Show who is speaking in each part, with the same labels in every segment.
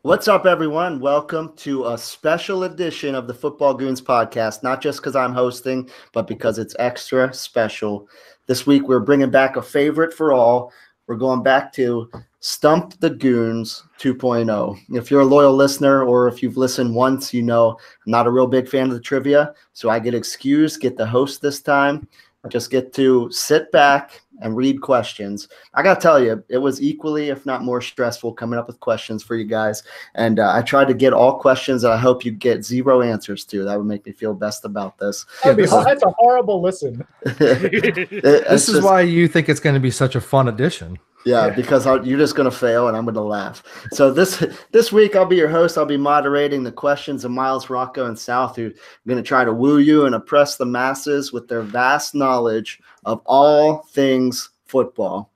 Speaker 1: What's up, everyone? Welcome to a special edition of the Football Goons podcast, not just because I'm hosting, but because it's extra special. This week, we're bringing back a favorite for all. We're going back to Stump the Goons 2.0. If you're a loyal listener or if you've listened once, you know I'm not a real big fan of the trivia, so I get excused, get the host this time. I just get to sit back and read questions. I got to tell you, it was equally, if not more stressful coming up with questions for you guys. And I tried to get all questions that I hope you get zero answers to. That would make me feel best about this.
Speaker 2: That's a horrible listen.
Speaker 3: This is why you think it's going to be such a fun edition.
Speaker 1: Yeah, because you're just going to fail and I'm going to laugh. So this week I'll be your host. I'll be moderating the questions of Miles, Rocco, and South, who are going to try to woo you and oppress the masses with their vast knowledge of all things football.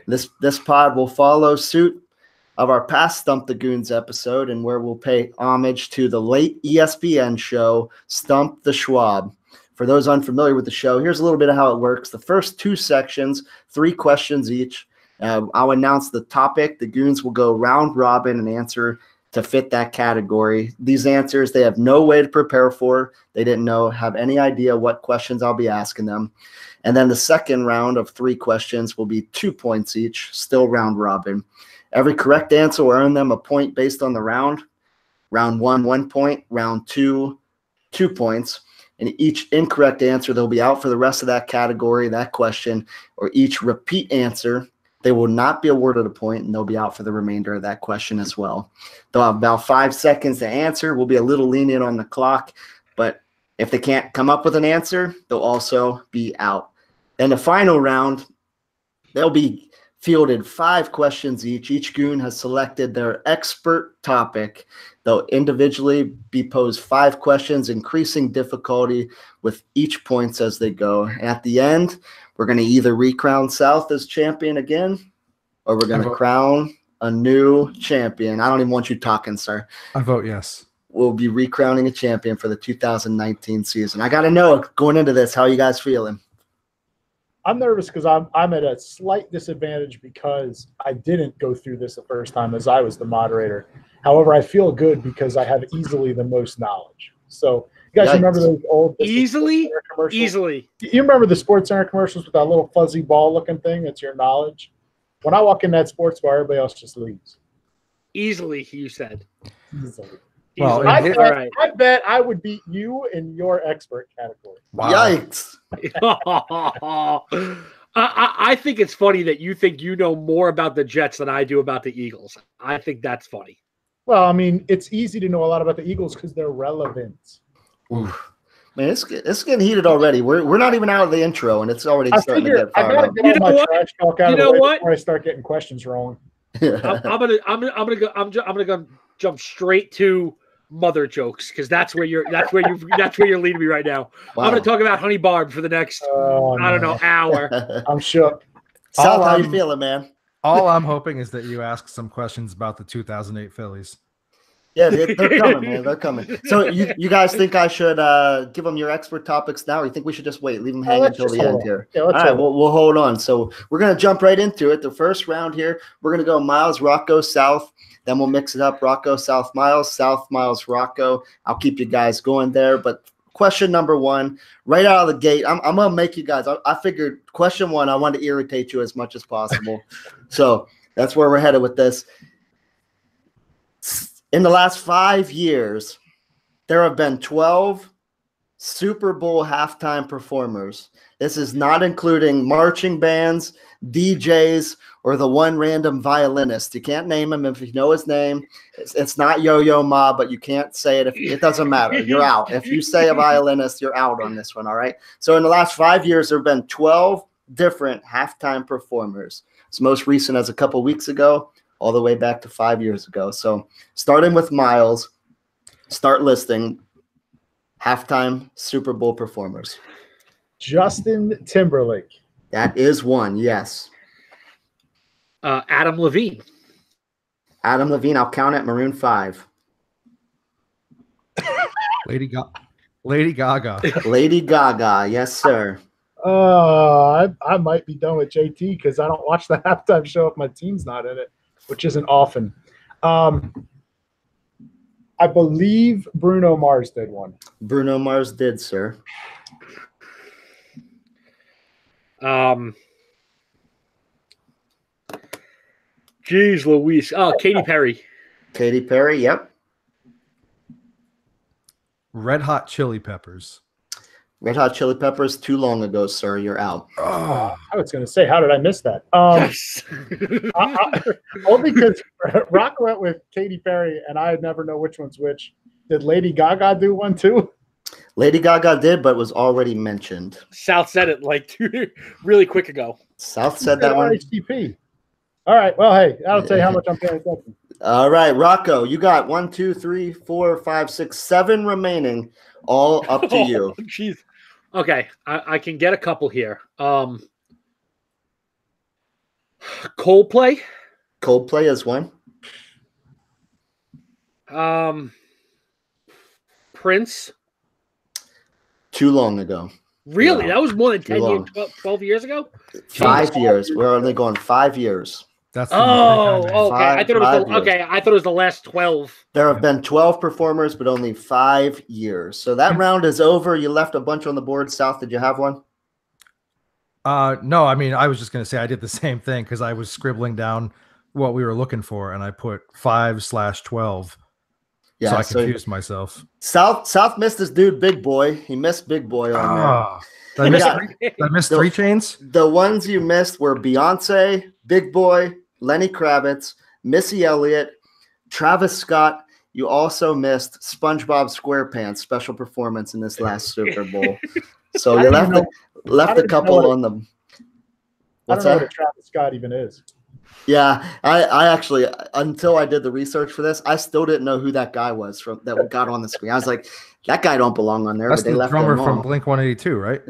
Speaker 1: This pod will follow suit of our past Stump the Goons episode, and where we'll pay homage to the late ESPN show Stump the Schwab. For those unfamiliar with the show, here's a little bit of how it works. The first two sections, 3 questions each. I'll announce the topic. The Goons will go round robin and answer to fit that category. These answers, they have no way to prepare for. They didn't have any idea what questions I'll be asking them. And then the second round of 3 questions will be 2 points each, still round robin. Every correct answer will earn them a point based on the round. Round 1, 1 point. Round 2, 2 points. And each incorrect answer, they'll be out for the rest of that category, that question, or each repeat answer, they will not be awarded a point, and they'll be out for the remainder of that question as well. They'll have about 5 seconds to answer. We'll be a little lenient on the clock, but if they can't come up with an answer, they'll also be out. In the final round, they'll be fielded 5 questions each. Each Goon has selected their expert topic. They'll individually be posed 5 questions, increasing difficulty with each points as they go. At the end, we're going to either recrown South as champion again, or we're going to crown a new champion. I don't even want you talking, sir.
Speaker 3: I vote yes.
Speaker 1: We'll be recrowning a champion for the 2019 season. I got to know, going into this, how you guys feeling?
Speaker 2: I'm nervous because I'm at a slight disadvantage because I didn't go through this the first time as I was the moderator. However, I feel good because I have easily the most knowledge. So you guys remember those old
Speaker 4: easily?
Speaker 2: You remember the Sports Center commercials with that little fuzzy ball looking thing? That's your knowledge. When I walk in that sports bar, everybody else just leaves.
Speaker 4: Easily, you said.
Speaker 2: Easily.
Speaker 3: Well,
Speaker 2: I bet I would beat you in your expert category.
Speaker 1: Wow. Yikes.
Speaker 4: I think it's funny that you think you know more about the Jets than I do about the Eagles. I think that's funny.
Speaker 2: Well, I mean, it's easy to know a lot about the Eagles because they're relevant.
Speaker 1: Oof. Man, it's getting heated already. We're not even out of the intro, and it's already starting to get fired up.
Speaker 2: You know what? Before I start getting questions wrong.
Speaker 4: I'm gonna jump straight to mother jokes because that's where you're leading me right now. Wow. I'm gonna talk about Honey Barb for the next hour.
Speaker 2: I'm shook.
Speaker 1: Sal, how you feeling, man?
Speaker 3: All I'm hoping is that you ask some questions about the 2008 Phillies.
Speaker 1: Yeah, they're coming, man. They're coming. So you guys think I should give them your expert topics now, or you think we should just wait, leave them hanging until the end here?
Speaker 2: Yeah,
Speaker 1: all right, we'll hold on. So we're going to jump right into it. The first round here, we're going to go Miles, Rocco, South. Then we'll mix it up, Rocco, South, Miles, Rocco. I'll keep you guys going there. But question number 1, right out of the gate, I'm going to make you guys – I figured question 1, I want to irritate you as much as possible. So that's where we're headed with this. In the last 5 years, there have been 12 Super Bowl halftime performers. This is not including marching bands, DJs, or the one random violinist. You can't name him if you know his name. It's not Yo-Yo Ma, but you can't say it. It doesn't matter. You're out. If you say a violinist, you're out on this one, all right? So in the last 5 years, there have been 12 different halftime performers. It's most recent as a couple weeks ago, all the way back to 5 years ago. So starting with Miles, start listing halftime Super Bowl performers.
Speaker 2: Justin Timberlake.
Speaker 1: That is one, yes.
Speaker 4: Adam Levine.
Speaker 1: Adam Levine, I'll count it, Maroon 5.
Speaker 3: Lady Gaga.
Speaker 1: Lady Gaga, yes, sir.
Speaker 2: I might be done with JT because I don't watch the halftime show if my team's not in it, which isn't often. I believe Bruno Mars did one.
Speaker 1: Bruno Mars did, sir.
Speaker 4: Jeez Louise. Oh, Katy Perry.
Speaker 1: Katy Perry, yep.
Speaker 3: Red Hot Chili Peppers.
Speaker 1: Red Hot Chili Peppers, too long ago, sir. You're out.
Speaker 3: Oh,
Speaker 2: I was going to say, how did I miss that?
Speaker 4: Yes.
Speaker 2: Only because Rock went with Katy Perry, and I never know which one's which. Did Lady Gaga do one too?
Speaker 1: Lady Gaga did, but was already mentioned.
Speaker 4: South said it like really quick ago.
Speaker 1: South said that one.
Speaker 2: RHTP. All right. Well, hey, that'll tell you how much I'm paying attention.
Speaker 1: All right, Rocco, you got 1, 2, 3, 4, 5, 6, 7 remaining. All up to you.
Speaker 4: Jeez. Okay, I can get a couple here. Coldplay.
Speaker 1: Coldplay is one.
Speaker 4: Prince.
Speaker 1: Too long ago.
Speaker 4: Really?
Speaker 1: No,
Speaker 4: that was more than
Speaker 1: too
Speaker 4: 10 years,
Speaker 1: long.
Speaker 4: 12 years ago?
Speaker 1: 5 years. We're only going 5 years.
Speaker 3: that's
Speaker 4: Oh, okay. I thought it was
Speaker 1: Five
Speaker 4: I thought it was the last 12.
Speaker 1: There have been 12 performers, but only 5 years. So that round is over. You left a bunch on the board. South, did you have one?
Speaker 3: No, I mean, I was just going to say I did the same thing because I was scribbling down what we were looking for, and I put 5/12.
Speaker 1: Yeah,
Speaker 3: so I confused myself.
Speaker 1: South missed this dude, Big Boy. He missed Big Boy on there.
Speaker 3: Did I miss 3 chains?
Speaker 1: The ones you missed were Beyonce, Big Boy, Lenny Kravitz, Missy Elliott, Travis Scott. You also missed SpongeBob SquarePants special performance in this last Super Bowl. So you left a couple on them. What's
Speaker 2: I don't know
Speaker 1: that?
Speaker 2: what a Travis Scott even is.
Speaker 1: Yeah, I actually, until I did the research for this, I still didn't know who that guy was that got on the screen. I was like, that guy don't belong on there.
Speaker 3: That's
Speaker 1: but they
Speaker 3: the
Speaker 1: left
Speaker 3: drummer
Speaker 1: him
Speaker 3: from
Speaker 1: on.
Speaker 3: Blink-182, right?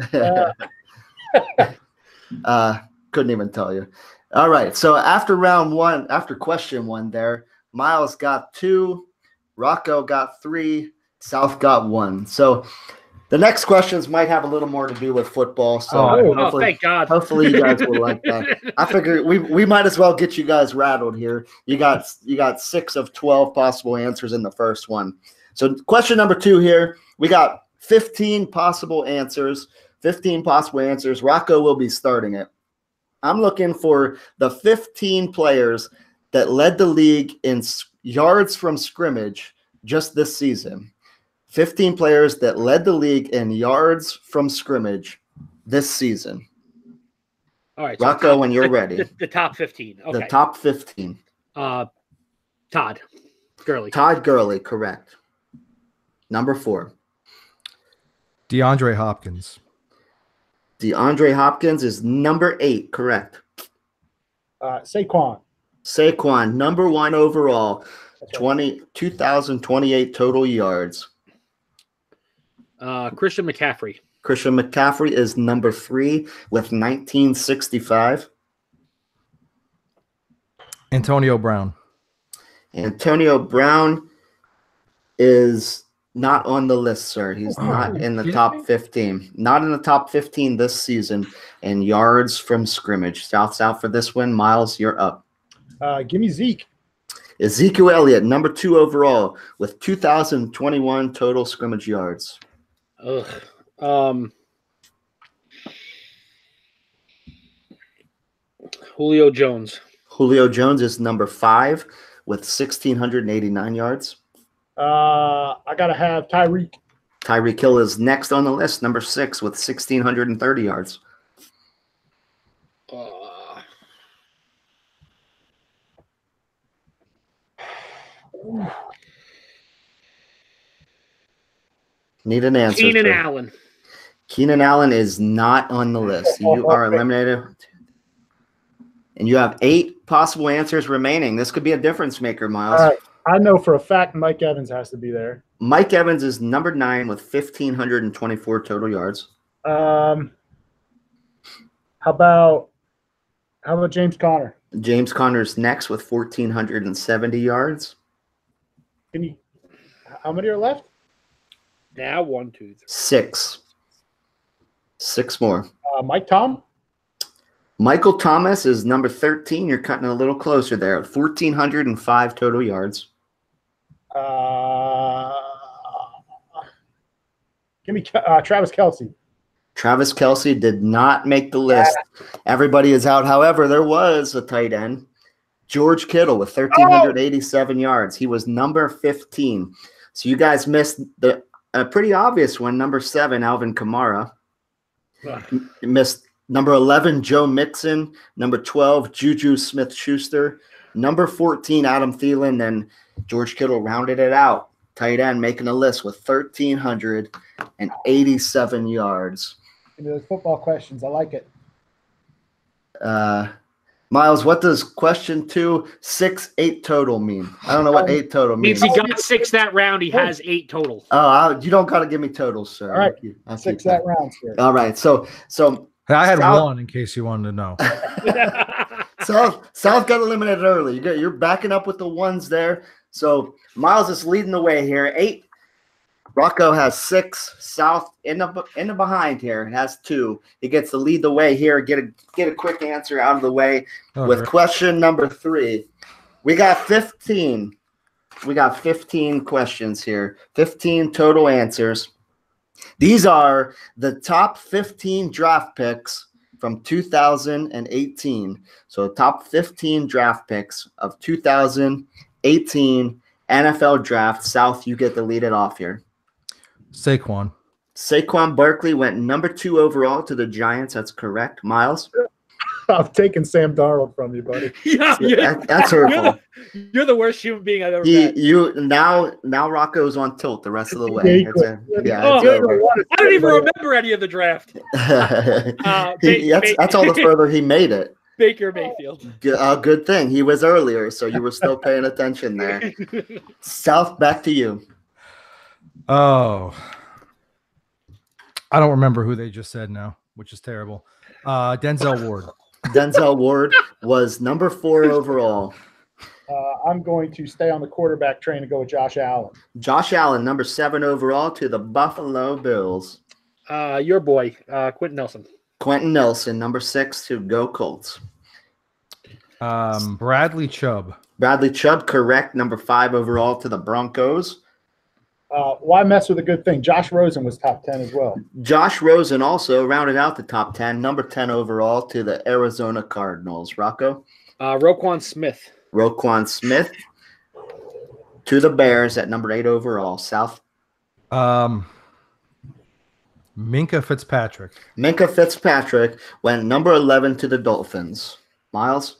Speaker 1: Couldn't even tell you. All right, so after round one, after question one there, Miles got 2, Rocco got 3, South got 1. So the next questions might have a little more to do with football. So
Speaker 4: Thank God.
Speaker 1: Hopefully you guys will like that. I figure we might as well get you guys rattled here. You got 6 of 12 possible answers in the first one. So question number 2 here, we got 15 possible answers. 15 possible answers. Rocco will be starting it. I'm looking for the 15 players that led the league in yards from scrimmage just this season. 15 players that led the league in yards from scrimmage this season.
Speaker 4: All right.
Speaker 1: Rocco, when you're ready.
Speaker 4: The top 15. Okay.
Speaker 1: The top 15.
Speaker 4: Todd Gurley.
Speaker 1: Todd Gurley, correct. Number 4.
Speaker 3: DeAndre Hopkins.
Speaker 1: DeAndre Hopkins is number 8, correct.
Speaker 2: Saquon,
Speaker 1: number 1 overall, 2,028 total yards.
Speaker 4: Christian McCaffrey.
Speaker 1: Christian McCaffrey is number 3 with 1965.
Speaker 3: Antonio Brown.
Speaker 1: Antonio Brown is not on the list, sir. He's not in the top 15. Not in the top 15 this season in yards from scrimmage. South's out for this one. Miles, you're up.
Speaker 2: Give me Zeke.
Speaker 1: Ezekiel Elliott, number 2 overall with 2,021 total scrimmage yards.
Speaker 4: Julio Jones.
Speaker 1: Julio Jones is number 5 with 1,689 yards.
Speaker 2: I got to have Tyreek.
Speaker 1: Tyreek Hill is next on the list, number 6 with 1,630 yards. Need an answer.
Speaker 4: Keenan Allen.
Speaker 1: Keenan Allen is not on the list. You are eliminated. And you have 8 possible answers remaining. This could be a difference maker, Miles.
Speaker 2: All right. I know for a fact Mike Evans has to be there.
Speaker 1: Mike Evans is number 9 with 1,524 total yards.
Speaker 2: How about James Conner?
Speaker 1: James Conner's next with 1,470 yards.
Speaker 2: How many are left?
Speaker 4: Now 1, 2, 3.
Speaker 1: 6. 6 more.
Speaker 2: Mike Tom?
Speaker 1: Michael Thomas is number 13. You're cutting a little closer there. 1,405 total yards.
Speaker 2: Give me Travis Kelce.
Speaker 1: Travis Kelce did not make the list. Everybody is out. However, there was a tight end, George Kittle, with 1,387 yards. He was number 15. So you guys missed the pretty obvious one, number 7, Alvin Kamara. You missed number 11, Joe Mixon. Number 12, Juju Smith-Schuster. Number 14, Adam Thielen. And George Kittle rounded it out. Tight end making a list with 1,387 yards.
Speaker 2: Those football questions. I like it.
Speaker 1: Miles, what does question 2, 6, 8 total mean? I don't know what 8 total means.
Speaker 4: Means he got 6 that round. He has 8 total.
Speaker 1: Oh, you don't got to give me totals, sir.
Speaker 2: All right.
Speaker 1: I'll
Speaker 2: 6 that rounds here.
Speaker 1: All right. So
Speaker 3: I had one in case you wanted to know.
Speaker 1: South got eliminated early. You're backing up with the ones there. So Miles is leading the way here. 8. Rocco has 6. South in the behind here has 2. He gets to lead the way here. Get a quick answer out of the way with question number 3. We got 15. We got 15 questions here. 15 total answers. These are the top 15 draft picks from 2018. So top 15 draft picks of 2018 NFL draft. South, you get to lead it off here.
Speaker 3: Saquon
Speaker 1: Barkley went number 2 overall to the Giants. That's correct. Miles?
Speaker 2: I've taken Sam Darnold from you, buddy.
Speaker 1: That's hurtful.
Speaker 4: You're the worst human being I've ever met.
Speaker 1: Now Rocco's on tilt the rest of the way.
Speaker 4: I don't even remember any of the draft.
Speaker 1: That's all the further he made it.
Speaker 4: Baker Mayfield.
Speaker 1: Good thing he was earlier, so you were still paying attention there. South, back to you.
Speaker 3: Oh, I don't remember who they just said now, which is terrible. Denzel Ward.
Speaker 1: Denzel Ward was number 4 overall.
Speaker 2: I'm going to stay on the quarterback train and go with Josh Allen.
Speaker 1: Josh Allen, number 7 overall to the Buffalo Bills.
Speaker 4: Your boy, Quentin Nelson.
Speaker 1: Quentin Nelson, number 6 to go Colts.
Speaker 3: Bradley Chubb.
Speaker 1: Bradley Chubb, correct, number 5 overall to the Broncos.
Speaker 2: Why mess with a good thing? Josh Rosen was top 10 as well.
Speaker 1: Josh Rosen also rounded out the top 10, number 10 overall to the Arizona Cardinals. Rocco?
Speaker 4: Roquan Smith.
Speaker 1: Roquan Smith to the Bears at number 8 overall. South?
Speaker 3: Minka Fitzpatrick.
Speaker 1: Minka Fitzpatrick went number 11 to the Dolphins. Miles?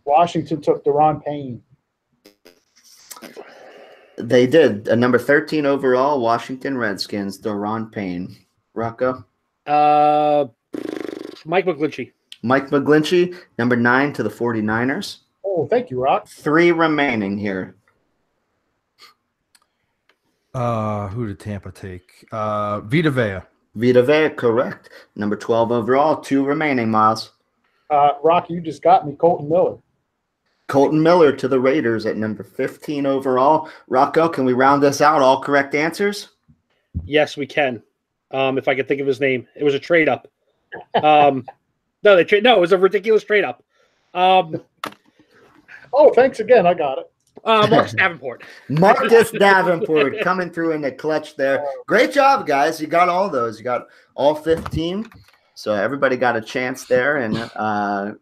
Speaker 2: Washington took Daron Payne.
Speaker 1: They did. Number 13 overall, Washington Redskins, Daron Payne. Rocco?
Speaker 4: Mike McGlinchey.
Speaker 1: Mike McGlinchey, number 9 to the 49ers.
Speaker 2: Oh, thank you, Rock.
Speaker 1: 3 remaining here.
Speaker 3: Who did Tampa take? Vita Vea.
Speaker 1: Vita Vea, correct. Number 12 overall, 2 remaining, Miles.
Speaker 2: Rocky, you just got me. Colton Miller.
Speaker 1: Colton Miller to the Raiders at number 15 overall. Rocco, can we round this out? All correct answers?
Speaker 4: Yes, we can. If I could think of his name. It was a trade up. No, it was a ridiculous trade up.
Speaker 2: Oh, thanks again. I got it.
Speaker 4: Marcus Davenport.
Speaker 1: Marcus Davenport coming through in the clutch there. Great job, guys. You got all those. You got all 15. So everybody got a chance there, and I'm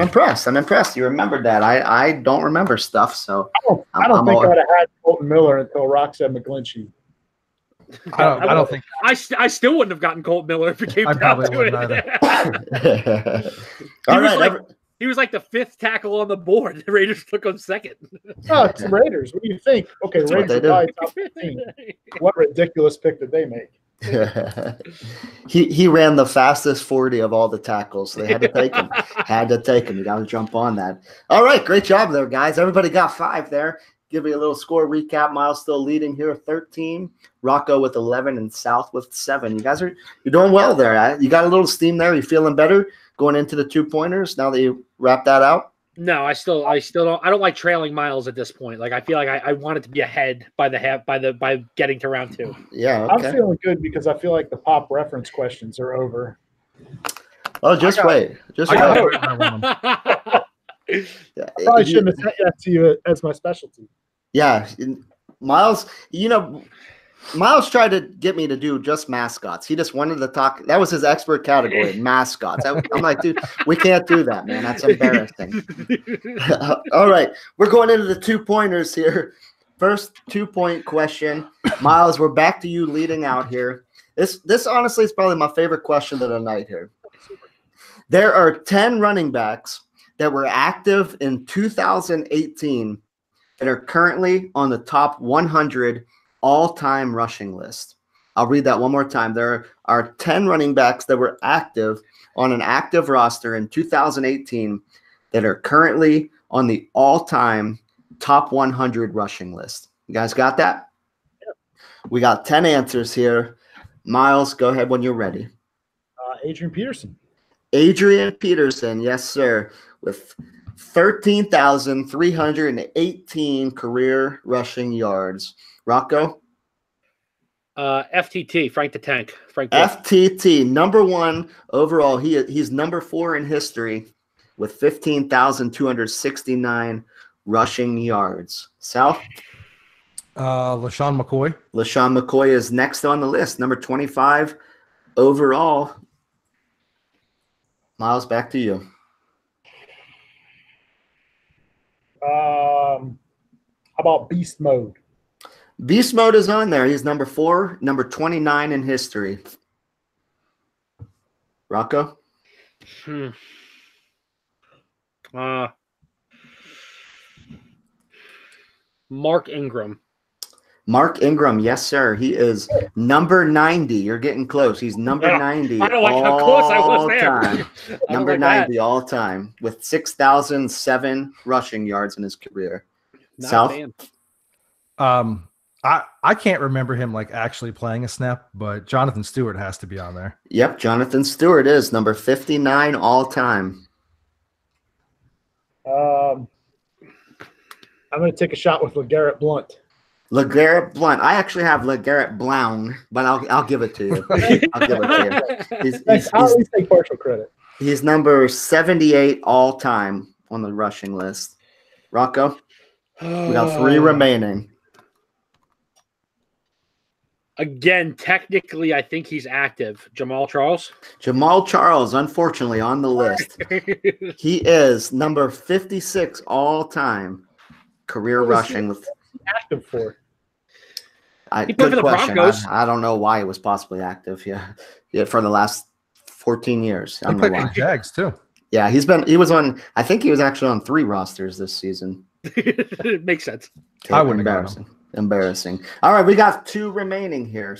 Speaker 1: impressed. You remembered that. I don't remember stuff, so
Speaker 2: I don't think I would have had Colton Miller until Rock said McGlinchey.
Speaker 3: I don't think
Speaker 4: I still wouldn't have gotten Colton Miller if it came down to it.
Speaker 1: All right.
Speaker 4: He was like the 5th tackle on the board. The Raiders took him 2nd.
Speaker 2: Oh, it's the Raiders. What do you think? Okay,
Speaker 1: That's
Speaker 2: Raiders died top 15. What ridiculous pick did they make?
Speaker 1: He ran the fastest 40 of all the tackles. So they had to take him. You got to jump on that. All right, great job there, guys. Everybody got 5 there. Give you a little score recap. Miles still leading here, 13. Rocco with 11 and South with 7. You guys you're doing well there. You got a little steam there. You feeling better going into the 2-pointers now that you wrap that out?
Speaker 4: No, I still don't. I don't like trailing Miles at this point. Like I feel like I want it to be ahead by getting to round 2.
Speaker 1: Yeah, okay.
Speaker 2: I'm feeling good because I feel like the pop reference questions are over.
Speaker 1: Oh, just wait. Just wait.
Speaker 2: I probably shouldn't have said that to you as my specialty.
Speaker 1: Yeah, Miles, Miles tried to get me to do just mascots. He just wanted to talk. That was his expert category, mascots. I'm like, dude, we can't do that, man. That's embarrassing. All right, we're going into the 2-pointers here. First 2-point question. Miles, we're back to you leading out here. This honestly is probably my favorite question of the night here. There are 10 running backs that were active in 2018 that are currently on the top 100 all-time rushing list. I'll read that one more time. There are 10 running backs that were active on an active roster in 2018 that are currently on the all-time top 100 rushing list. You guys got that?
Speaker 2: Yep.
Speaker 1: We got 10 answers here. Miles, go ahead when you're ready.
Speaker 2: Adrian Peterson.
Speaker 1: Adrian Peterson, yes, sir, with 13,318 career rushing yards. Rocco?
Speaker 4: FTT, Frank the Tank.
Speaker 1: FTT, number 1 overall. He's number 4 in history with 15,269 rushing yards. Sal?
Speaker 3: LaShawn McCoy.
Speaker 1: LaShawn McCoy is next on the list, number 25 overall. Miles, back to you.
Speaker 2: How about Beast Mode?
Speaker 1: Beast Mode is on there. He's number 4, number 29 in history. Rocco?
Speaker 4: Mark Ingram.
Speaker 1: Mark Ingram, yes, sir. He is number 90. You're getting close. He's number 90
Speaker 4: I don't like how close I was there.
Speaker 1: Time. Number 90 all time with 6,007 rushing yards in his career. South?
Speaker 3: I can't remember him like actually playing a snap, but Jonathan Stewart has to be on there.
Speaker 1: Yep, Jonathan Stewart is number 59 all time.
Speaker 2: I'm going to take a shot with LeGarrette Blount.
Speaker 1: LeGarrette Blount. I actually have LeGarrette Blount, but I'll give it to you. I'll give it to you.
Speaker 2: I'll at least take partial credit.
Speaker 1: He's number 78 all time on the rushing list. Rocco? We got 3 remaining.
Speaker 4: Again, technically, I think he's active. Jamal Charles?
Speaker 1: Jamal Charles, unfortunately, on the list. He is number 56 all time career rushing. With
Speaker 2: active for?
Speaker 4: He played for the Broncos.
Speaker 1: I don't know why he was possibly active. Yeah, for the last 14 years. I don't know why.
Speaker 3: Jags too.
Speaker 1: Yeah, he was on. I think he was actually on 3 rosters this season.
Speaker 4: It makes sense.
Speaker 1: Okay,
Speaker 3: I wouldn't have got him.
Speaker 1: Embarrassing. All right, we got 2 remaining here.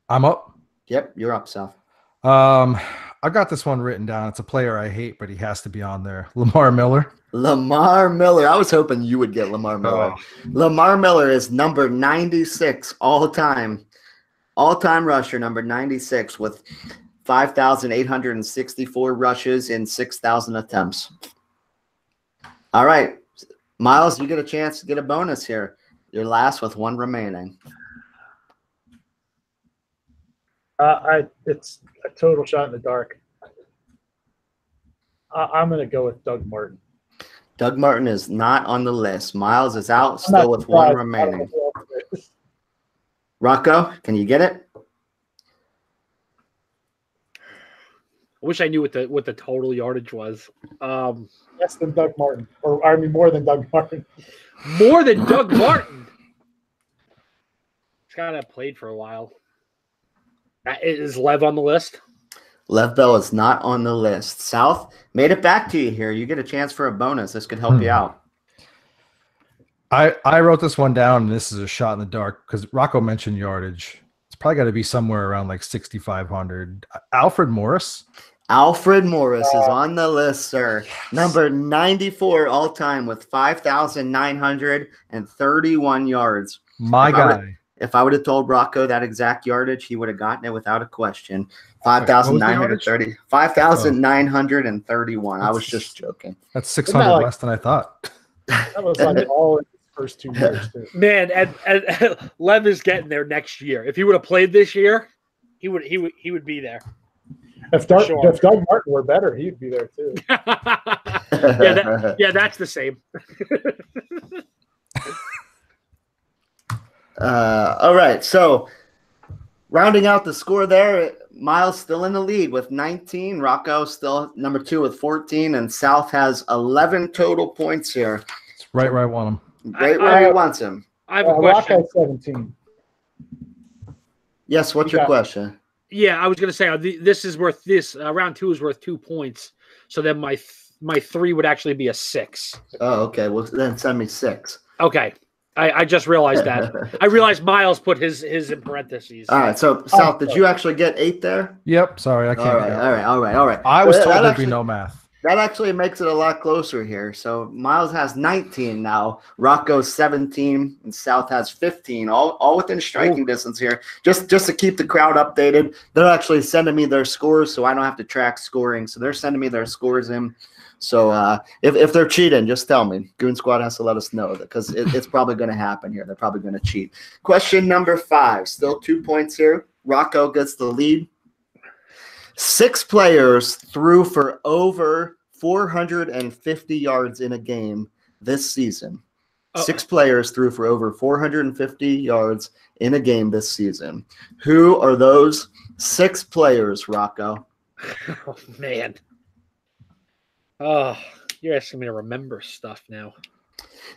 Speaker 3: I'm up.
Speaker 1: Yep, you're up, Sal.
Speaker 3: I got this one written down. It's a player I hate, but he has to be on there. Lamar Miller.
Speaker 1: Lamar Miller. I was hoping you would get Lamar Miller. Lamar Miller is number 96 all time rusher, number 96 with 5,864 rushes in 6,000 attempts. All right. Miles, you get a chance to get a bonus here. You're last with 1 remaining.
Speaker 2: It's a total shot in the dark. I'm going to go with Doug Martin.
Speaker 1: Doug Martin is not on the list. Miles is out, still with 1 remaining. Rocco, can you get it?
Speaker 4: I wish I knew what the total yardage was.
Speaker 2: Less than Doug Martin, or I mean more than Doug Martin.
Speaker 4: More than Doug Martin. This guy that played for a while. Is Lev on the list?
Speaker 1: Lev Bell is not on the list. South made it back to you here. You get a chance for a bonus. This could help you out.
Speaker 3: I wrote this one down, and this is a shot in the dark because Rocco mentioned yardage. It's probably got to be somewhere around like 6,500. Alfred Morris.
Speaker 1: Alfred Morris is on the list, sir. Yes. Number 94 all time with 5,931 yards.
Speaker 3: My guy.
Speaker 1: If I would have told Rocco that exact yardage, he would have gotten it without a question. 5,931. I was just joking.
Speaker 3: That's 600 less than I thought.
Speaker 2: That was like all in his first 2 years, too.
Speaker 4: Man, and Lev is getting there next year. If he would have played this year, he would be there.
Speaker 2: If Doug Martin were better, he'd be there too.
Speaker 4: That's the same.
Speaker 1: All right, so rounding out the score there, Miles still in the lead with 19. Rocco still number 2 with 14, and South has 11 total points here.
Speaker 3: It's right where I want him.
Speaker 1: Right where he wants him.
Speaker 4: I have a question.
Speaker 2: Rocco 17.
Speaker 1: Yes, what's your question?
Speaker 4: Yeah, I was going to say this is worth round 2 is worth 2 points. So then my 3 would actually be a 6.
Speaker 1: Oh, okay. Well, then send me 6.
Speaker 4: Okay. I just realized that. I realized Miles put his in parentheses.
Speaker 1: All right. So, South, did you actually get 8 there?
Speaker 3: Yep. Sorry, I can't.
Speaker 1: All right.
Speaker 3: I was told there'd be no math.
Speaker 1: That actually makes it a lot closer here. So Miles has 19 now. Rocco's 17, and South has 15. All within striking distance here. Just to keep the crowd updated, they're actually sending me their scores, so I don't have to track scoring. So they're sending me their scores in. So if they're cheating, just tell me. Goon Squad has to let us know that because it's probably going to happen here. They're probably going to cheat. Question number 5. Still 2 points here. Rocco gets the lead. 6 players threw for over 450 yards in a game this season. 6 players threw for over 450 yards in a game this season. Who are those 6 players, Rocco?
Speaker 4: Oh, man. Oh, you're asking me to remember stuff now.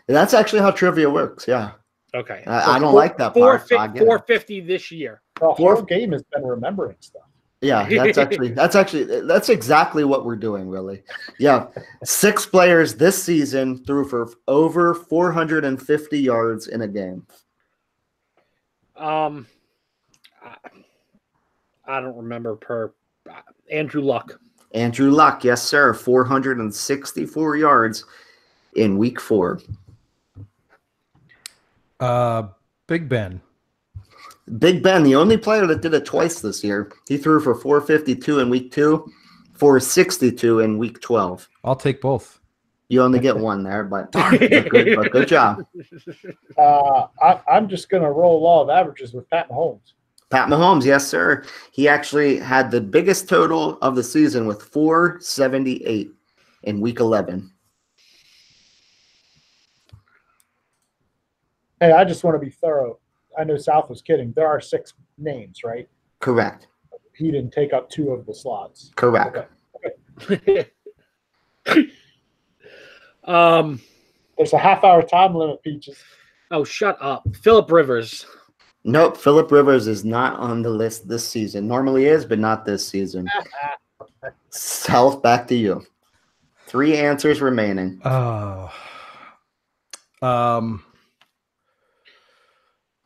Speaker 1: And that's actually how trivia works, yeah.
Speaker 4: Okay.
Speaker 1: I don't like that part.
Speaker 4: 450 this year.
Speaker 2: The whole game has been remembering stuff.
Speaker 1: Yeah, that's exactly what we're doing, really. Yeah, 6 players this season threw for over 450 yards in a game.
Speaker 4: I don't remember Andrew Luck.
Speaker 1: Andrew Luck, yes, sir. 464 yards in week 4.
Speaker 3: Big Ben.
Speaker 1: Big Ben, the only player that did it twice this year. He threw for 452 in week 2, 462 in week 12.
Speaker 3: I'll take both.
Speaker 1: You only get 1 there, but good job.
Speaker 2: I'm just going to roll law of averages with Pat Mahomes.
Speaker 1: Pat Mahomes, yes, sir. He actually had the biggest total of the season with 478 in week 11.
Speaker 2: Hey, I just want to be thorough. I know South was kidding. There are 6 names, right?
Speaker 1: Correct.
Speaker 2: He didn't take up 2 of the slots.
Speaker 1: Correct.
Speaker 2: Okay. There's a half-hour time limit, Peaches.
Speaker 4: Oh, shut up. Phillip Rivers.
Speaker 1: Nope, Phillip Rivers is not on the list this season. Normally is, but not this season. South, back to you. 3 answers remaining.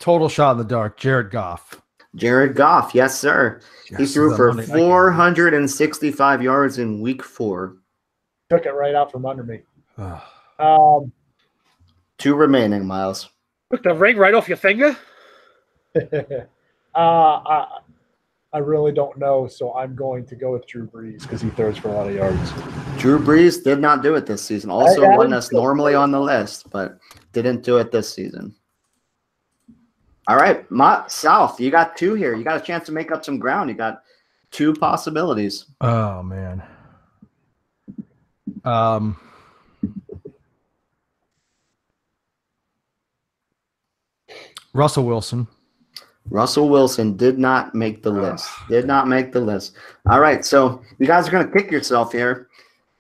Speaker 3: Total shot in the dark. Jared Goff.
Speaker 1: Jared Goff, yes, sir. Yes, he threw for 465 yards in week 4.
Speaker 2: Took it right out from under me.
Speaker 1: 2 remaining, Miles.
Speaker 4: Took the ring right off your finger?
Speaker 2: I really don't know, so I'm going to go with Drew Brees because he throws for a lot of yards.
Speaker 1: Drew Brees did not do it this season. Also one that's normally on the list, but didn't do it this season. All right, South, you got 2 here. You got a chance to make up some ground. You got 2 possibilities.
Speaker 3: Oh, man. Russell Wilson.
Speaker 1: Russell Wilson did not make the list. Did not make the list. All right, so you guys are going to kick yourself here.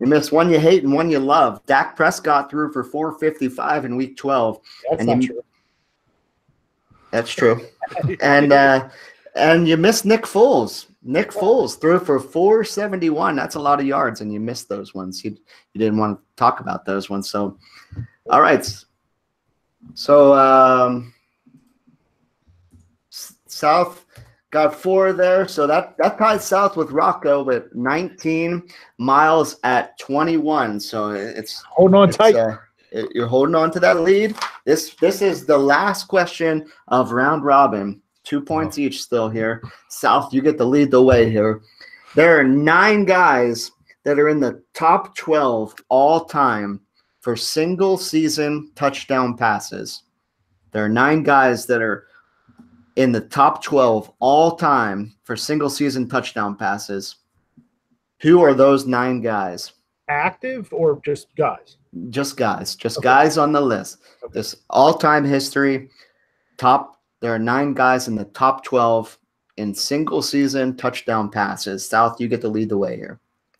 Speaker 1: You missed one you hate and one you love. Dak Prescott threw for 455 in week 12.
Speaker 2: That's not true.
Speaker 1: That's true. And you missed Nick Foles. Nick Foles threw for 471. That's a lot of yards, and you missed those ones. You didn't want to talk about those ones. So, all right. So South got 4 there. So that ties South with Rocco with 19, Miles at 21. So it's
Speaker 2: holding on tight.
Speaker 1: You're holding on to that lead. This is the last question of round robin. 2 points each still here. South, you get to lead the way here. There are 9 guys that are in the top 12 all time for single season touchdown passes. There are 9 guys that are in the top 12 all time for single season touchdown passes. Who are those 9 guys?
Speaker 2: Active or just guys?
Speaker 1: Just guys. Just
Speaker 2: Okay.
Speaker 1: guys on the list.
Speaker 2: Okay.
Speaker 1: This all-time history. There are 9 guys in the top 12 in single-season touchdown passes. South, you get to lead the way here.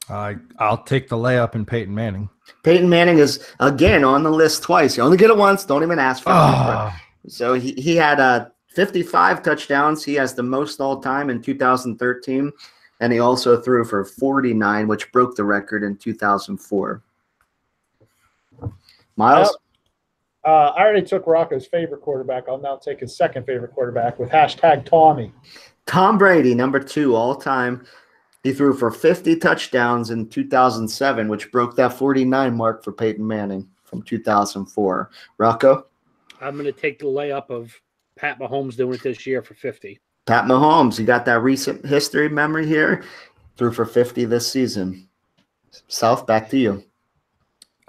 Speaker 3: I'll take the layup in Peyton Manning.
Speaker 1: Peyton Manning is, again, on the list twice. You only get it once. Don't even ask for it. So he had 55 touchdowns. He has the most all-time in 2013. And he also threw for 49, which broke the record in 2004. Miles?
Speaker 2: I already took Rocco's favorite quarterback. I'll now take his second favorite quarterback with hashtag Tommy.
Speaker 1: Tom Brady, number 2 all-time. He threw for 50 touchdowns in 2007, which broke that 49 mark for Peyton Manning from 2004. Rocco?
Speaker 4: I'm going to take the layup of Pat Mahomes doing it this year for 50.
Speaker 1: Pat Mahomes, you got that recent history memory here. Threw for 50 this season. South, back to you.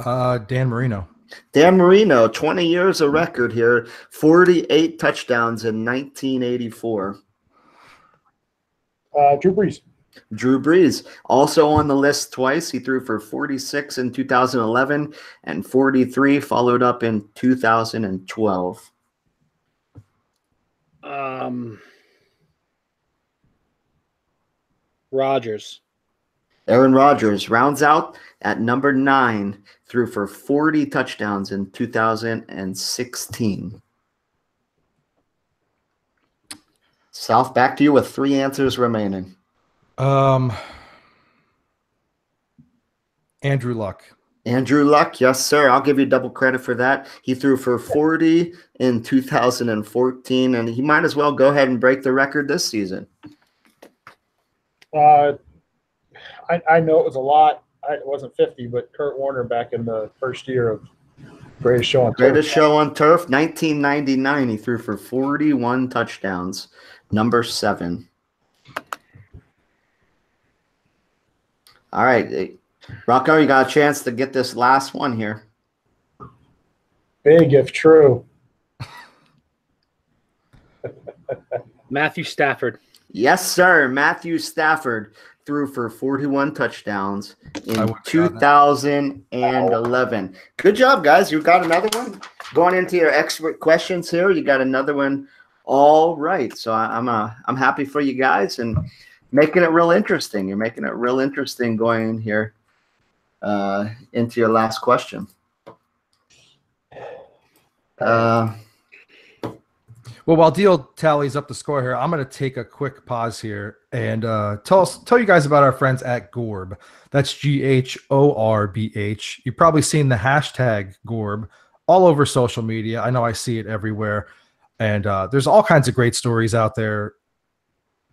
Speaker 3: Dan Marino.
Speaker 1: Dan Marino, 20 years of record here, 48 touchdowns in 1984.
Speaker 2: Drew Brees.
Speaker 1: Drew Brees, also on the list twice. He threw for 46 in 2011 and 43 followed up in 2012.
Speaker 4: Rodgers.
Speaker 1: Aaron Rodgers rounds out at number 9, threw for 40 touchdowns in 2016. South, back to you with 3 answers remaining.
Speaker 3: Andrew Luck.
Speaker 1: Andrew Luck, yes, sir. I'll give you double credit for that. He threw for 40 in 2014, and he might as well go ahead and break the record this season.
Speaker 2: I know it was a lot. It wasn't 50, but Kurt Warner back in the first year of Greatest Show on Turf.
Speaker 1: Greatest Show on Turf, 1999. He threw for 41 touchdowns, number 7. All right, Rocco, you got a chance to get this last one here.
Speaker 2: Big if true.
Speaker 4: Matthew Stafford.
Speaker 1: Yes, sir. Matthew Stafford threw for 41 touchdowns in 2011. Good job, guys. You got another one. Going into your expert questions here, you got another one all right. So I'm happy for you guys and making it real interesting. You're making it real interesting going in here into your last question.
Speaker 3: Well, while Deal tallies up the score here, I'm going to take a quick pause here and tell you guys about our friends at Gorb. That's GHORBH. You've probably seen the hashtag Gorb all over social media. I know I see it everywhere. And there's all kinds of great stories out there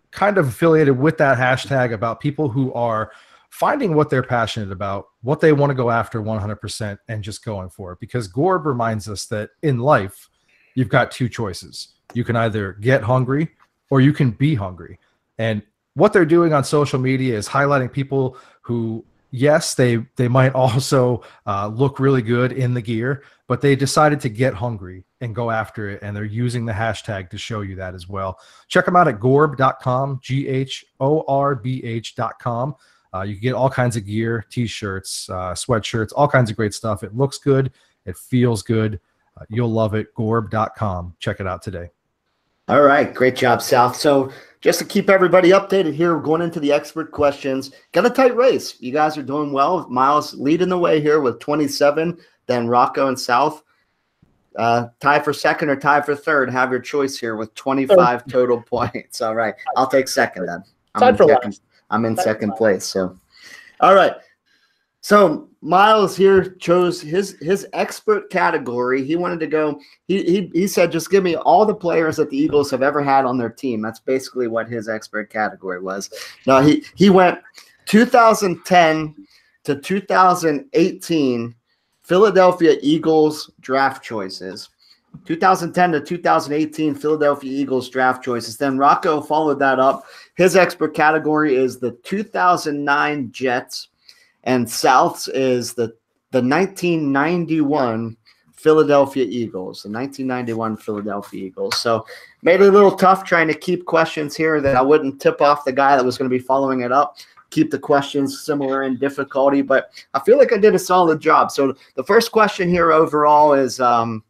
Speaker 3: kind of affiliated with that hashtag about people who are finding what they're passionate about, what they want to go after 100% and just going for it. Because Gorb reminds us that in life, you've got 2 choices. You can either get hungry or you can be hungry. And what they're doing on social media is highlighting people who, yes, they might also look really good in the gear, but they decided to get hungry and go after it. And they're using the hashtag to show you that as well. Check them out at gorb.com, GHORBH.com. You can get all kinds of gear, t-shirts, sweatshirts, all kinds of great stuff. It looks good. It feels good. You'll love it. Gorb.com. Check it out today.
Speaker 1: All right. Great job, South. So just to keep everybody updated here, we're going into the expert questions. Got a tight race. You guys are doing well. Miles leading the way here with 27. Then Rocco and South tie for second or tie for third. Have your choice here with 25 total points. All right. I'll take second then. I'm in second place. So, all right. So Miles here chose his expert category. He wanted to go. He said, just give me all the players that the Eagles have ever had on their team. That's basically what his expert category was. Now he went 2010 to 2018 Philadelphia Eagles draft choices. 2010 to 2018 Philadelphia Eagles draft choices. Then Rocco followed that up. His expert category is the 2009 Jets. And South's is the 1991 Philadelphia Eagles, the 1991 Philadelphia Eagles. So made it a little tough trying to keep questions here that I wouldn't tip off the guy that was going to be following it up. Keep the questions similar in difficulty, but I feel like I did a solid job. So the first question here overall is going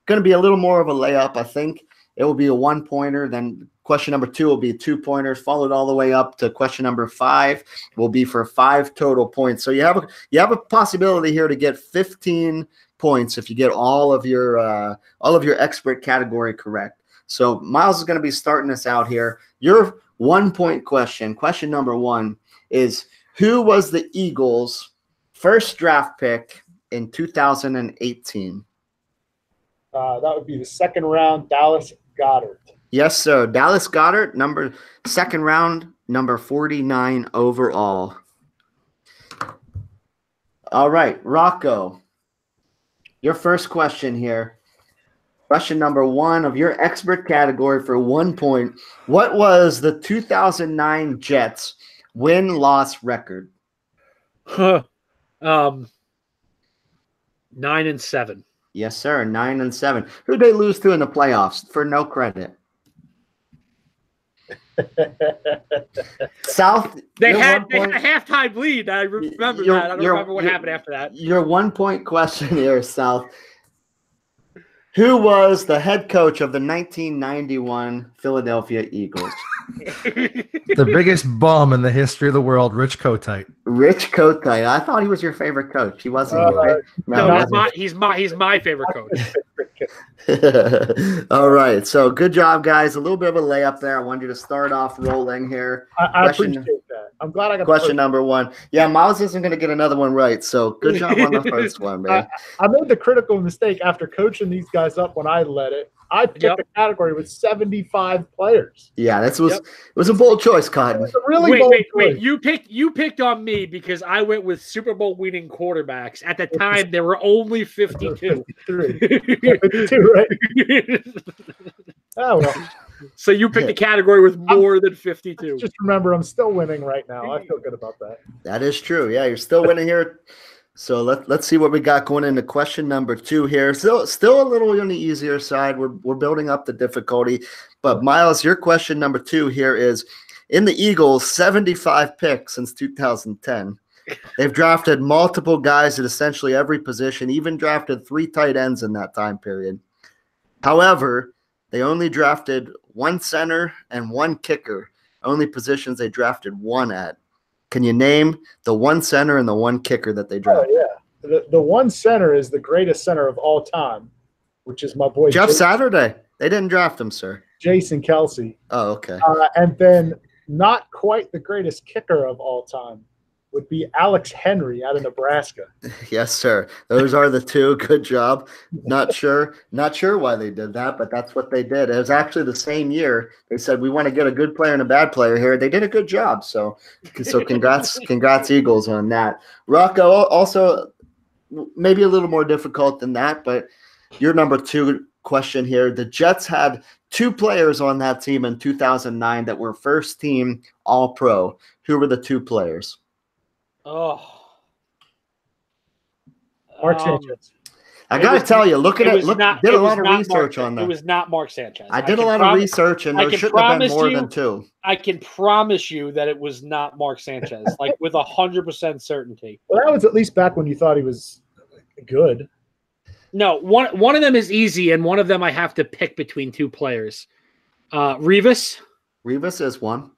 Speaker 1: to be a little more of a layup. I think it will be a 1-pointer. Then question number 2 will be 2-pointers, followed all the way up to question number 5 will be for 5 total points. So you have a possibility here to get 15 points if you get all of your expert category correct. So Miles is going to be starting us out here. Your 1-point question, question number 1 is, who was the Eagles' first draft pick in 2018?
Speaker 2: That would be the 2nd round, Dallas Goedert.
Speaker 1: Yes, sir. Dallas Goedert, 2nd round, number 49 overall. All right, Rocco, your first question here. Question number 1 of your expert category for 1 point. What was the 2009 Jets win-loss record?
Speaker 4: 9-7.
Speaker 1: Yes, sir. 9-7. Who'd they lose to in the playoffs for no credit? South.
Speaker 4: They had a halftime lead. I remember that. I don't remember what happened after that.
Speaker 1: Your 1-point question here, South. Who was the head coach of the 1991 Philadelphia Eagles?
Speaker 3: The biggest bum in the history of the world, Rich Kotite.
Speaker 1: Rich Kotite. I thought he was your favorite coach. He wasn't. Right?
Speaker 4: No, he's my favorite coach.
Speaker 1: All right. So good job, guys. A little bit of a layup there. I wanted you to start off rolling here.
Speaker 2: I appreciate that. I'm glad I got
Speaker 1: question number 1. Yeah, Miles isn't going to get another one right. So good job on the first one, man.
Speaker 2: I made the critical mistake after coaching these guys up when I led it. I picked a category with 75 players.
Speaker 1: Yeah, it was a bold choice, Cotton.
Speaker 2: It was a really bold choice.
Speaker 4: You picked on me because I went with Super Bowl winning quarterbacks. At the time, there were only 52.
Speaker 2: 52, right? Oh, well.
Speaker 4: So you picked a category with more than 52.
Speaker 2: Just remember, I'm still winning right now. I feel good about that.
Speaker 1: That is true. Yeah, you're still winning here. So let's see what we got going into question number 2 here. Still a little on the easier side. We're building up the difficulty. But Miles, your question number 2 here is, in the Eagles' 75 picks since 2010, they've drafted multiple guys at essentially every position, even drafted 3 tight ends in that time period. However, they only drafted 1 center and 1 kicker, only positions they drafted 1 at. Can you name the 1 center and the 1 kicker that they drafted?
Speaker 2: Oh, yeah. The 1 center is the greatest center of all time, which is my boy
Speaker 1: Jeff Saturday. They didn't draft him, sir.
Speaker 2: Jason Kelsey.
Speaker 1: Oh, okay.
Speaker 2: And then not quite the greatest kicker of all time would be Alex Henry out of Nebraska.
Speaker 1: Yes, sir. Those are the 2. Good job. Not sure why they did that, but that's what they did. It was actually the same year. They said, we want to get a good player and a bad player here. They did a good job. So congrats Eagles on that. Rocco, also maybe a little more difficult than that, but your number 2 question here. The Jets had 2 players on that team in 2009 that were first team All-Pro. Who were the 2 players?
Speaker 4: Oh,
Speaker 2: Mark Sanchez.
Speaker 1: I gotta tell you, did a lot of research on that.
Speaker 4: It was not Mark Sanchez.
Speaker 1: I did a lot of research, and there shouldn't have been more than 2.
Speaker 4: I can promise you that it was not Mark Sanchez, like with 100% certainty.
Speaker 2: Well, that was at least back when you thought he was good.
Speaker 4: No, one of them is easy, and one of them I have to pick between 2 players. Revis.
Speaker 1: Revis is one.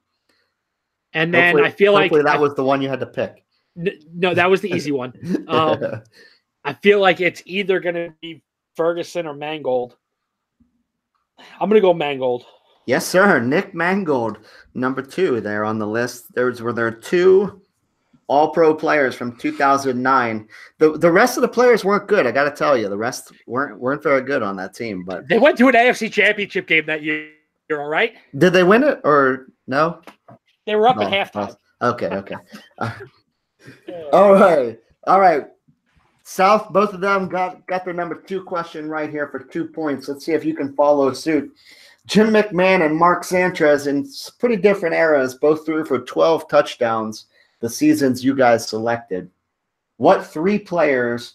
Speaker 4: And then I feel like
Speaker 1: that was the one you had to pick.
Speaker 4: No, that was the easy one. I feel like it's either going to be Ferguson or Mangold. I'm going to go Mangold.
Speaker 1: Yes, sir. Nick Mangold, number 2 there on the list. There were 2 All-Pro players from 2009. The rest of the players weren't good. I got to tell you, the rest weren't very good on that team. But
Speaker 4: they went to an AFC Championship game that year. All right.
Speaker 1: Did they win it or no?
Speaker 4: They were up at halftime.
Speaker 1: Okay. All right. South, both of them got their number 2 question right here for 2 points. Let's see if you can follow suit. Jim McMahon and Mark Sanchez in pretty different eras both threw for 12 touchdowns the seasons you guys selected. What 3 players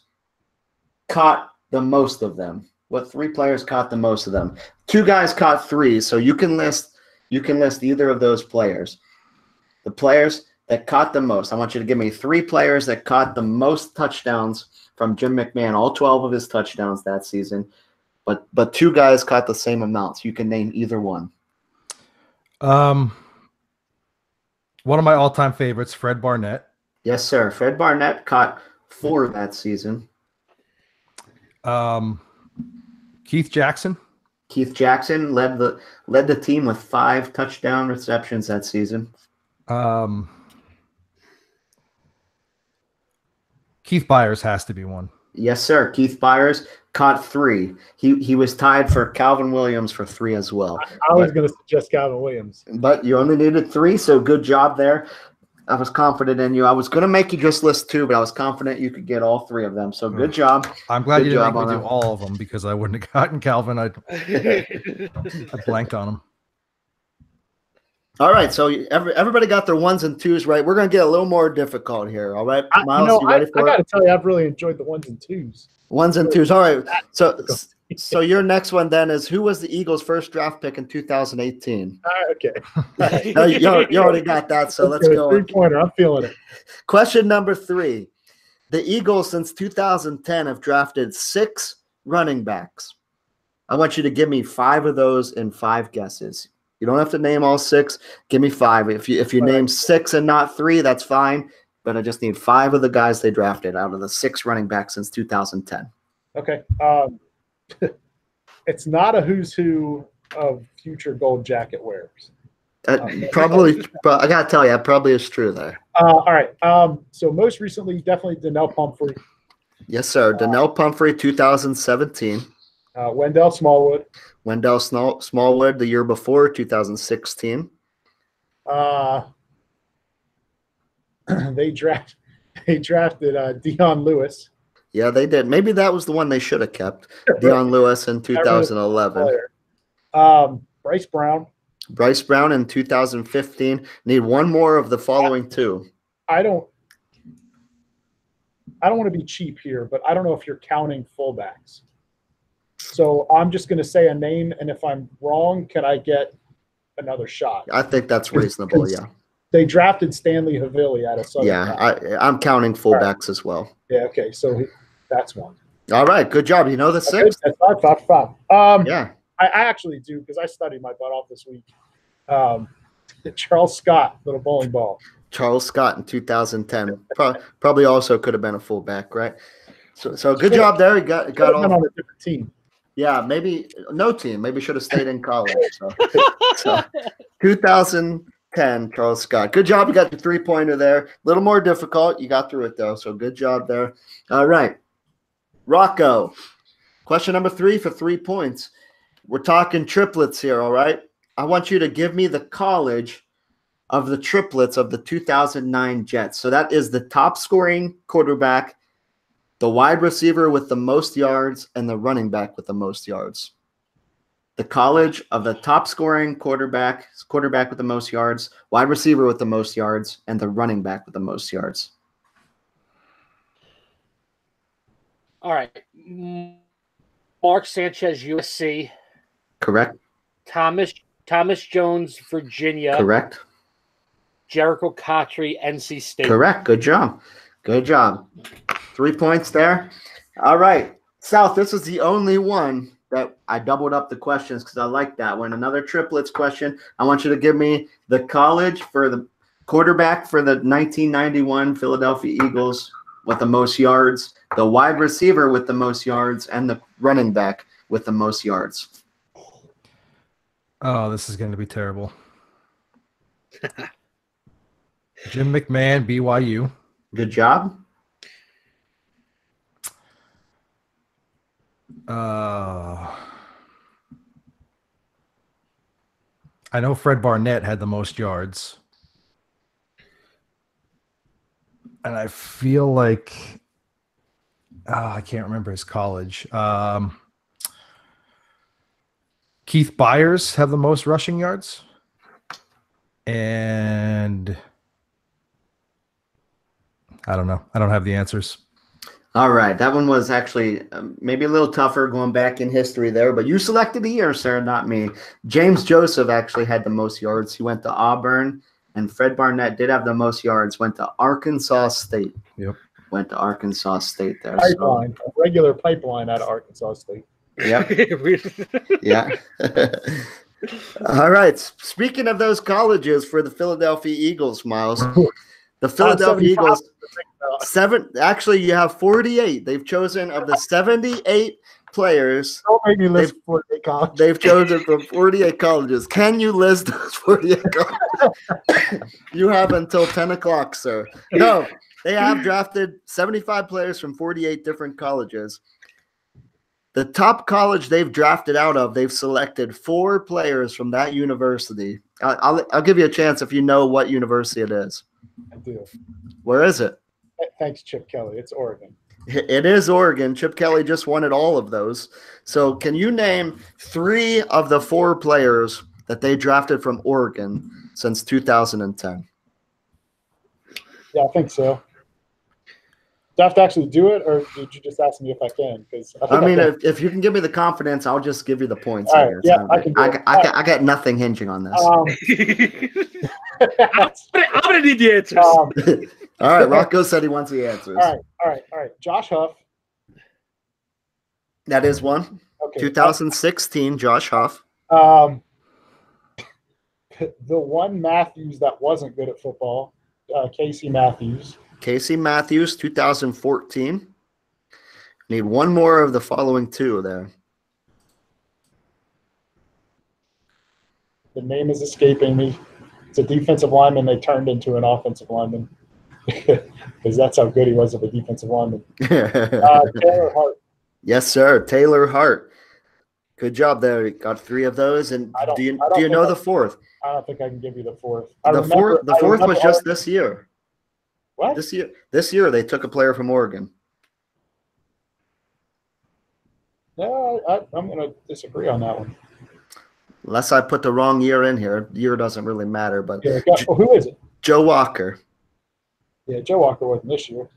Speaker 1: caught the most of them? What 3 players caught the most of them? 2 guys caught 3, so you can list either of those players. The players that caught the most. I want you to give me 3 players that caught the most touchdowns from Jim McMahon, all 12 of his touchdowns that season. But 2 guys caught the same amounts. You can name either one.
Speaker 3: One of my all-time favorites, Fred Barnett.
Speaker 1: Yes, sir. Fred Barnett caught 4 that season.
Speaker 3: Keith Jackson.
Speaker 1: Keith Jackson led the team with 5 touchdown receptions that season.
Speaker 3: Keith Byers has to be one.
Speaker 1: Yes, sir. Keith Byers caught 3. He was tied for Calvin Williams for 3 as well.
Speaker 2: I was going to suggest Calvin Williams.
Speaker 1: But you only needed 3, so good job there. I was confident in you. I was going to make you just list 2, but I was confident you could get all 3 of them. So good job.
Speaker 3: I'm glad you didn't make me do all of them because I wouldn't have gotten Calvin. I blanked on him.
Speaker 1: All right, so everybody got their 1s and 2s right. We're going to get a little more difficult here, all right? Miles, you ready for it?
Speaker 2: I got to tell you, I've really enjoyed the 1s and 2s.
Speaker 1: 1s and 2s. All right, so your next one then is, who was the Eagles' first draft pick in 2018?
Speaker 2: Okay.
Speaker 1: No, you already got that, so let's go.
Speaker 2: 3-pointer, I'm feeling it.
Speaker 1: Question number 3. The Eagles since 2010 have drafted 6 running backs. I want you to give me 5 of those in 5 guesses. You don't have to name all 6. Give me 5. If you name 6 and not 3, that's fine. But I just need 5 of the guys they drafted out of the 6 running backs since 2010.
Speaker 2: Okay. It's not a who's who of future gold jacket wearers.
Speaker 1: Probably, I gotta tell you, that probably is true there.
Speaker 2: All right. So most recently, definitely Donnell Pumphrey.
Speaker 1: Yes, sir. Donnell Pumphrey, 2017.
Speaker 2: Wendell Smallwood.
Speaker 1: Wendell Smallwood the year before, 2016.
Speaker 2: They drafted Dion Lewis.
Speaker 1: Yeah, they did. Maybe that was the one they should have kept. Dion Lewis in 2011.
Speaker 2: Bryce Brown.
Speaker 1: Bryce Brown in 2015. Need one more of the following 2.
Speaker 2: I don't want to be cheap here, but I don't know if you're counting fullbacks. So I'm just going to say a name, and if I'm wrong, can I get another shot?
Speaker 1: I think that's reasonable, yeah.
Speaker 2: They drafted Stanley Havili out of Southern.
Speaker 1: Yeah, I'm counting fullbacks as well.
Speaker 2: Yeah, okay, so that's one.
Speaker 1: All right, good job. You know the 6th?
Speaker 2: That's 5.
Speaker 1: Yeah.
Speaker 2: I actually do, because I studied my butt off this week. Charles Scott, little bowling ball.
Speaker 1: Charles Scott in 2010. Probably also could have been a fullback, right? So good job there. You got all
Speaker 2: on a different team.
Speaker 1: Yeah, maybe no team. Maybe should have stayed in college. So 2010, Charles Scott. Good job. You got the 3-pointer there. A little more difficult. You got through it, though, so good job there. All right. Rocco, question number 3 for 3 points. We're talking triplets here, all right? I want you to give me the college of the triplets of the 2009 Jets. So that is the top-scoring quarterback, the wide receiver with the most yards, and the running back with the most yards. The college of the top-scoring quarterback with the most yards, wide receiver with the most yards, and the running back with the most yards.
Speaker 4: All right. Mark Sanchez, USC.
Speaker 1: Correct.
Speaker 4: Thomas Jones, Virginia.
Speaker 1: Correct.
Speaker 4: Jericho Cotry, NC State.
Speaker 1: Correct. Good job. Good job. 3 points there. All right. South, this is the only one that I doubled up the questions because I like that one. Another triplets question. I want you to give me the college for the quarterback for the 1991 Philadelphia Eagles with the most yards, the wide receiver with the most yards, and the running back with the most yards.
Speaker 3: Oh, this is going to be terrible. Jim McMahon, BYU.
Speaker 1: Good job.
Speaker 3: I know Fred Barnett had the most yards. And I feel like I can't remember his college. Keith Byers have the most rushing yards. And I don't know. I don't have the answers.
Speaker 1: All right, that one was actually maybe a little tougher going back in history there, but you selected the year, sir, not me. James Joseph actually had the most yards. He went to Auburn, and Fred Barnett did have the most yards, went to Arkansas State.
Speaker 3: Yep.
Speaker 1: Went to Arkansas State there.
Speaker 2: Pipeline, a regular pipeline out of Arkansas State.
Speaker 1: Yep. Yeah. All right. Speaking of those colleges for the Philadelphia Eagles, Miles, the Philadelphia Eagles, actually, you have 48. They've chosen of the 78 players.
Speaker 2: Don't make me list 48 colleges.
Speaker 1: They've chosen from 48 colleges. Can you list those 48 colleges? You have until 10 o'clock, sir. No, they have drafted 75 players from 48 different colleges. The top college they've drafted out of, they've selected 4 players from that university. I'll give you a chance if you know what university it is.
Speaker 2: I do.
Speaker 1: Where is it?
Speaker 2: Thanks, Chip Kelly. It's Oregon.
Speaker 1: It is Oregon. Chip Kelly just wanted all of those. So can you name 3 of the 4 players that they drafted from Oregon since 2010?
Speaker 2: Yeah, I think so. Do I have to actually do it, or did you just ask me if I can? Because
Speaker 1: if you can give me the confidence, I'll just give you the points.
Speaker 2: All right, yeah, I can.
Speaker 1: I got nothing hinging on this.
Speaker 4: I'm gonna need the answers.
Speaker 1: All right, Rocco said he wants the answers.
Speaker 2: All right. Josh Huff.
Speaker 1: That is one.
Speaker 2: Okay.
Speaker 1: 2016, Josh Huff.
Speaker 2: The one Matthews that wasn't good at football, Casey Matthews.
Speaker 1: Casey Matthews, 2014. Need one more of the following 2 there.
Speaker 2: The name is escaping me. It's a defensive lineman they turned into an offensive lineman because that's how good he was of a defensive lineman. Taylor Hart.
Speaker 1: Yes, sir. Taylor Hart. Good job there. You got 3 of those. And do you know the 4th?
Speaker 2: I don't think I can give you the 4th.
Speaker 1: The fourth was just this year.
Speaker 2: What?
Speaker 1: This year they took a player from Oregon.
Speaker 2: No, I'm going to disagree on that one.
Speaker 1: Unless I put the wrong year in here. Year doesn't really matter. But
Speaker 2: yeah, who is it?
Speaker 1: Joe Walker.
Speaker 2: Yeah, Joe Walker wasn't this year.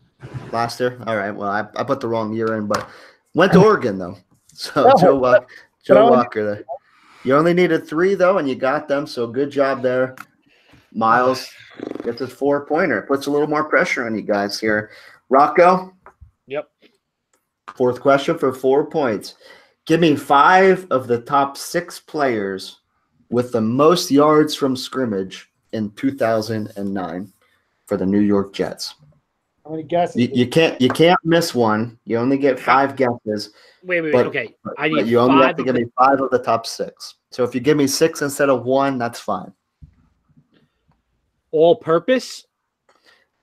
Speaker 1: Last year? All right. Well, I put the wrong year in, but went to Oregon, though. So Joe Walker there. You only needed 3, though, and you got them. So good job there. Miles gets his 4-pointer. Puts a little more pressure on you guys here. Rocco?
Speaker 4: Yep.
Speaker 1: 4th question for 4 points. Give me 5 of the top 6 players with the most yards from scrimmage in 2009 for the New York Jets.
Speaker 2: How many guesses?
Speaker 1: You can't miss one. You only get 5 guesses.
Speaker 4: Wait. Okay. I need
Speaker 1: you only have
Speaker 4: 5
Speaker 1: to give me 5 of the top 6. So if you give me 6 instead of 1, that's fine.
Speaker 4: All purpose?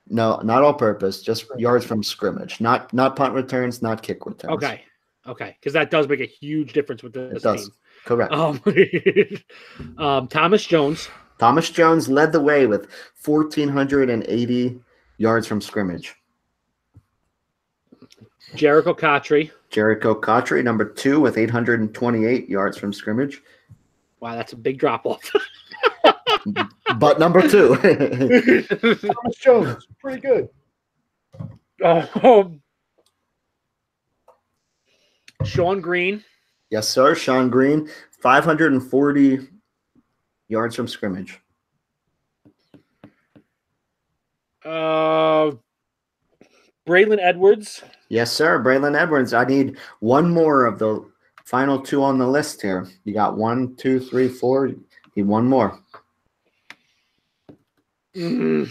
Speaker 1: No, not all purpose. Just yards from scrimmage. Not punt returns, not kick returns.
Speaker 4: Okay. Because that does make a huge difference with this team.
Speaker 1: Correct.
Speaker 4: Thomas Jones.
Speaker 1: Thomas Jones led the way with 1,480 yards from scrimmage.
Speaker 4: Jericho Cotchery,
Speaker 1: number 2 with 828 yards from scrimmage.
Speaker 4: Wow, that's a big drop-off.
Speaker 1: But number 2.
Speaker 2: Thomas Jones, pretty good.
Speaker 4: Sean Green.
Speaker 1: Yes, sir. Sean Green, 540 yards from scrimmage.
Speaker 4: Braylon Edwards.
Speaker 1: Yes, sir. Braylon Edwards. I need one more of the final 2 on the list here. You got 1, 2, 3, 4. You need one more.
Speaker 4: I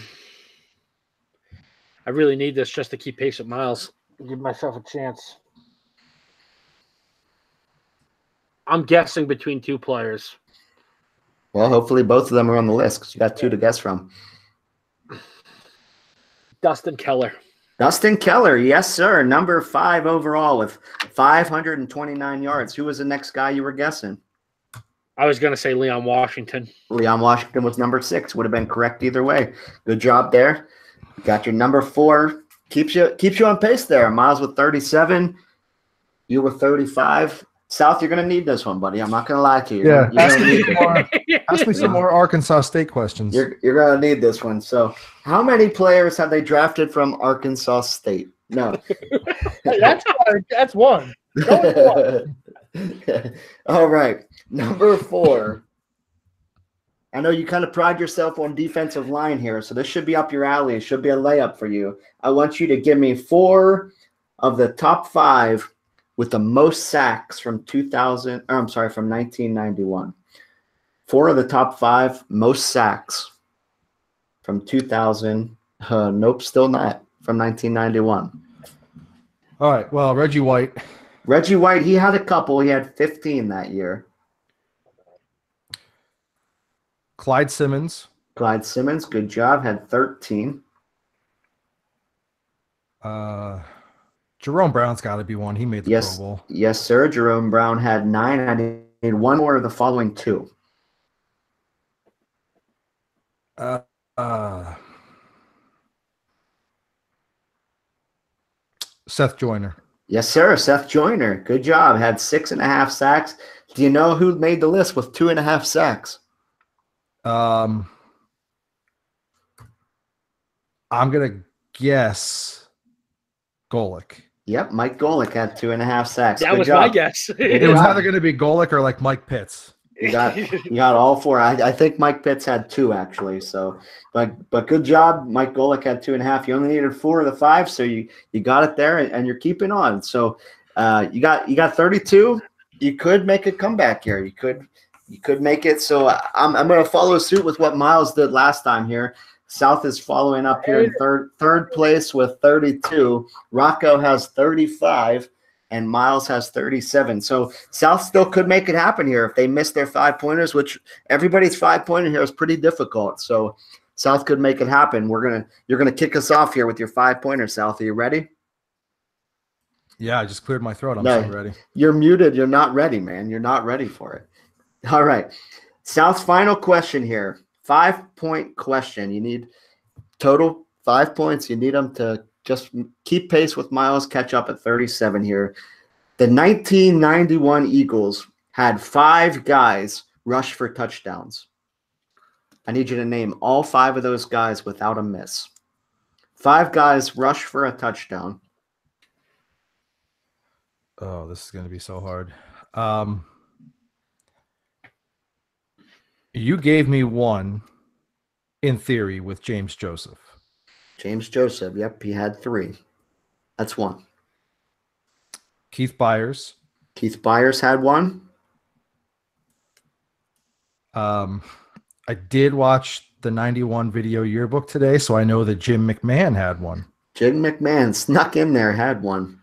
Speaker 4: really need this just to keep pace with Miles. Give myself a chance. I'm guessing between 2 players.
Speaker 1: Well, hopefully both of them are on the list because you got 2 to guess from.
Speaker 4: Dustin Keller.
Speaker 1: Dustin Keller, yes, sir. Number 5 overall with 529 yards. Who was the next guy you were guessing?
Speaker 4: I was going to say Leon Washington.
Speaker 1: Leon Washington was number 6. Would have been correct either way. Good job there. Got your number 4. Keeps you on pace there. Miles with 37. You with 35. South, you're going to need this one, buddy. I'm not going to lie to you.
Speaker 3: Yeah, ask me some more Arkansas State questions.
Speaker 1: You're going to need this one. So how many players have they drafted from Arkansas State? No.
Speaker 2: Hey, that's one. Go with one.
Speaker 1: All right. Number 4. I know you kind of pride yourself on defensive line here, so this should be up your alley. It should be a layup for you. I want you to give me 4 of the top 5 with the most sacks from 1991. 4 of the top 5 most sacks from 2000. Nope, still not from 1991.
Speaker 3: All right. Well, Reggie White.
Speaker 1: Reggie White, he had a couple. He had 15 that year.
Speaker 3: Clyde Simmons.
Speaker 1: Clyde Simmons, good job, had 13.
Speaker 3: Jerome Brown's got to be one. He made the Pro Bowl.
Speaker 1: Yes, sir. Jerome Brown had 9. I need one more of the following 2.
Speaker 3: Seth Joyner.
Speaker 1: Yes, sir. Seth Joyner. Good job. Had 6.5 sacks. Do you know who made the list with 2.5 sacks?
Speaker 3: I'm gonna guess Golick.
Speaker 1: Yep, Mike Golick had 2.5 sacks.
Speaker 4: That
Speaker 1: Good
Speaker 4: was
Speaker 1: job.
Speaker 4: my guess.
Speaker 3: It was either gonna be Golick or like Mike Pitts.
Speaker 1: You got all 4. I think Mike Pitts had 2 actually. So, but good job. Mike Golick had 2.5. You only needed 4 of the 5, so you got it there, and you're keeping on. So, you got 32. You could make a comeback here. You could make it. So I'm going to follow suit with what Miles did last time here. South is following up here in third place with 32. Rocco has 35. And Miles has 37. So South still could make it happen here if they miss their 5-pointers, which everybody's 5-pointer here is pretty difficult. So South could make it happen. You're gonna kick us off here with your 5-pointer, South. Are you ready?
Speaker 3: Yeah, I just cleared my throat. I'm
Speaker 1: No,
Speaker 3: so ready.
Speaker 1: You're muted. You're not ready, man. You're not ready for it. All right. South's final question here. 5-point question. You need total 5 points. You need them to just keep pace with Miles, catch up at 37 here. The 1991 Eagles had 5 guys rush for touchdowns. I need you to name all 5 of those guys without a miss. 5 guys rush for a touchdown.
Speaker 3: Oh, this is going to be so hard. You gave me one in theory with James Joseph.
Speaker 1: James Joseph, yep, he had 3. That's 1.
Speaker 3: Keith Byers.
Speaker 1: Keith Byers had 1.
Speaker 3: I did watch the 91 video yearbook today, so I know that Jim McMahon had 1.
Speaker 1: Jim McMahon snuck in there, had 1.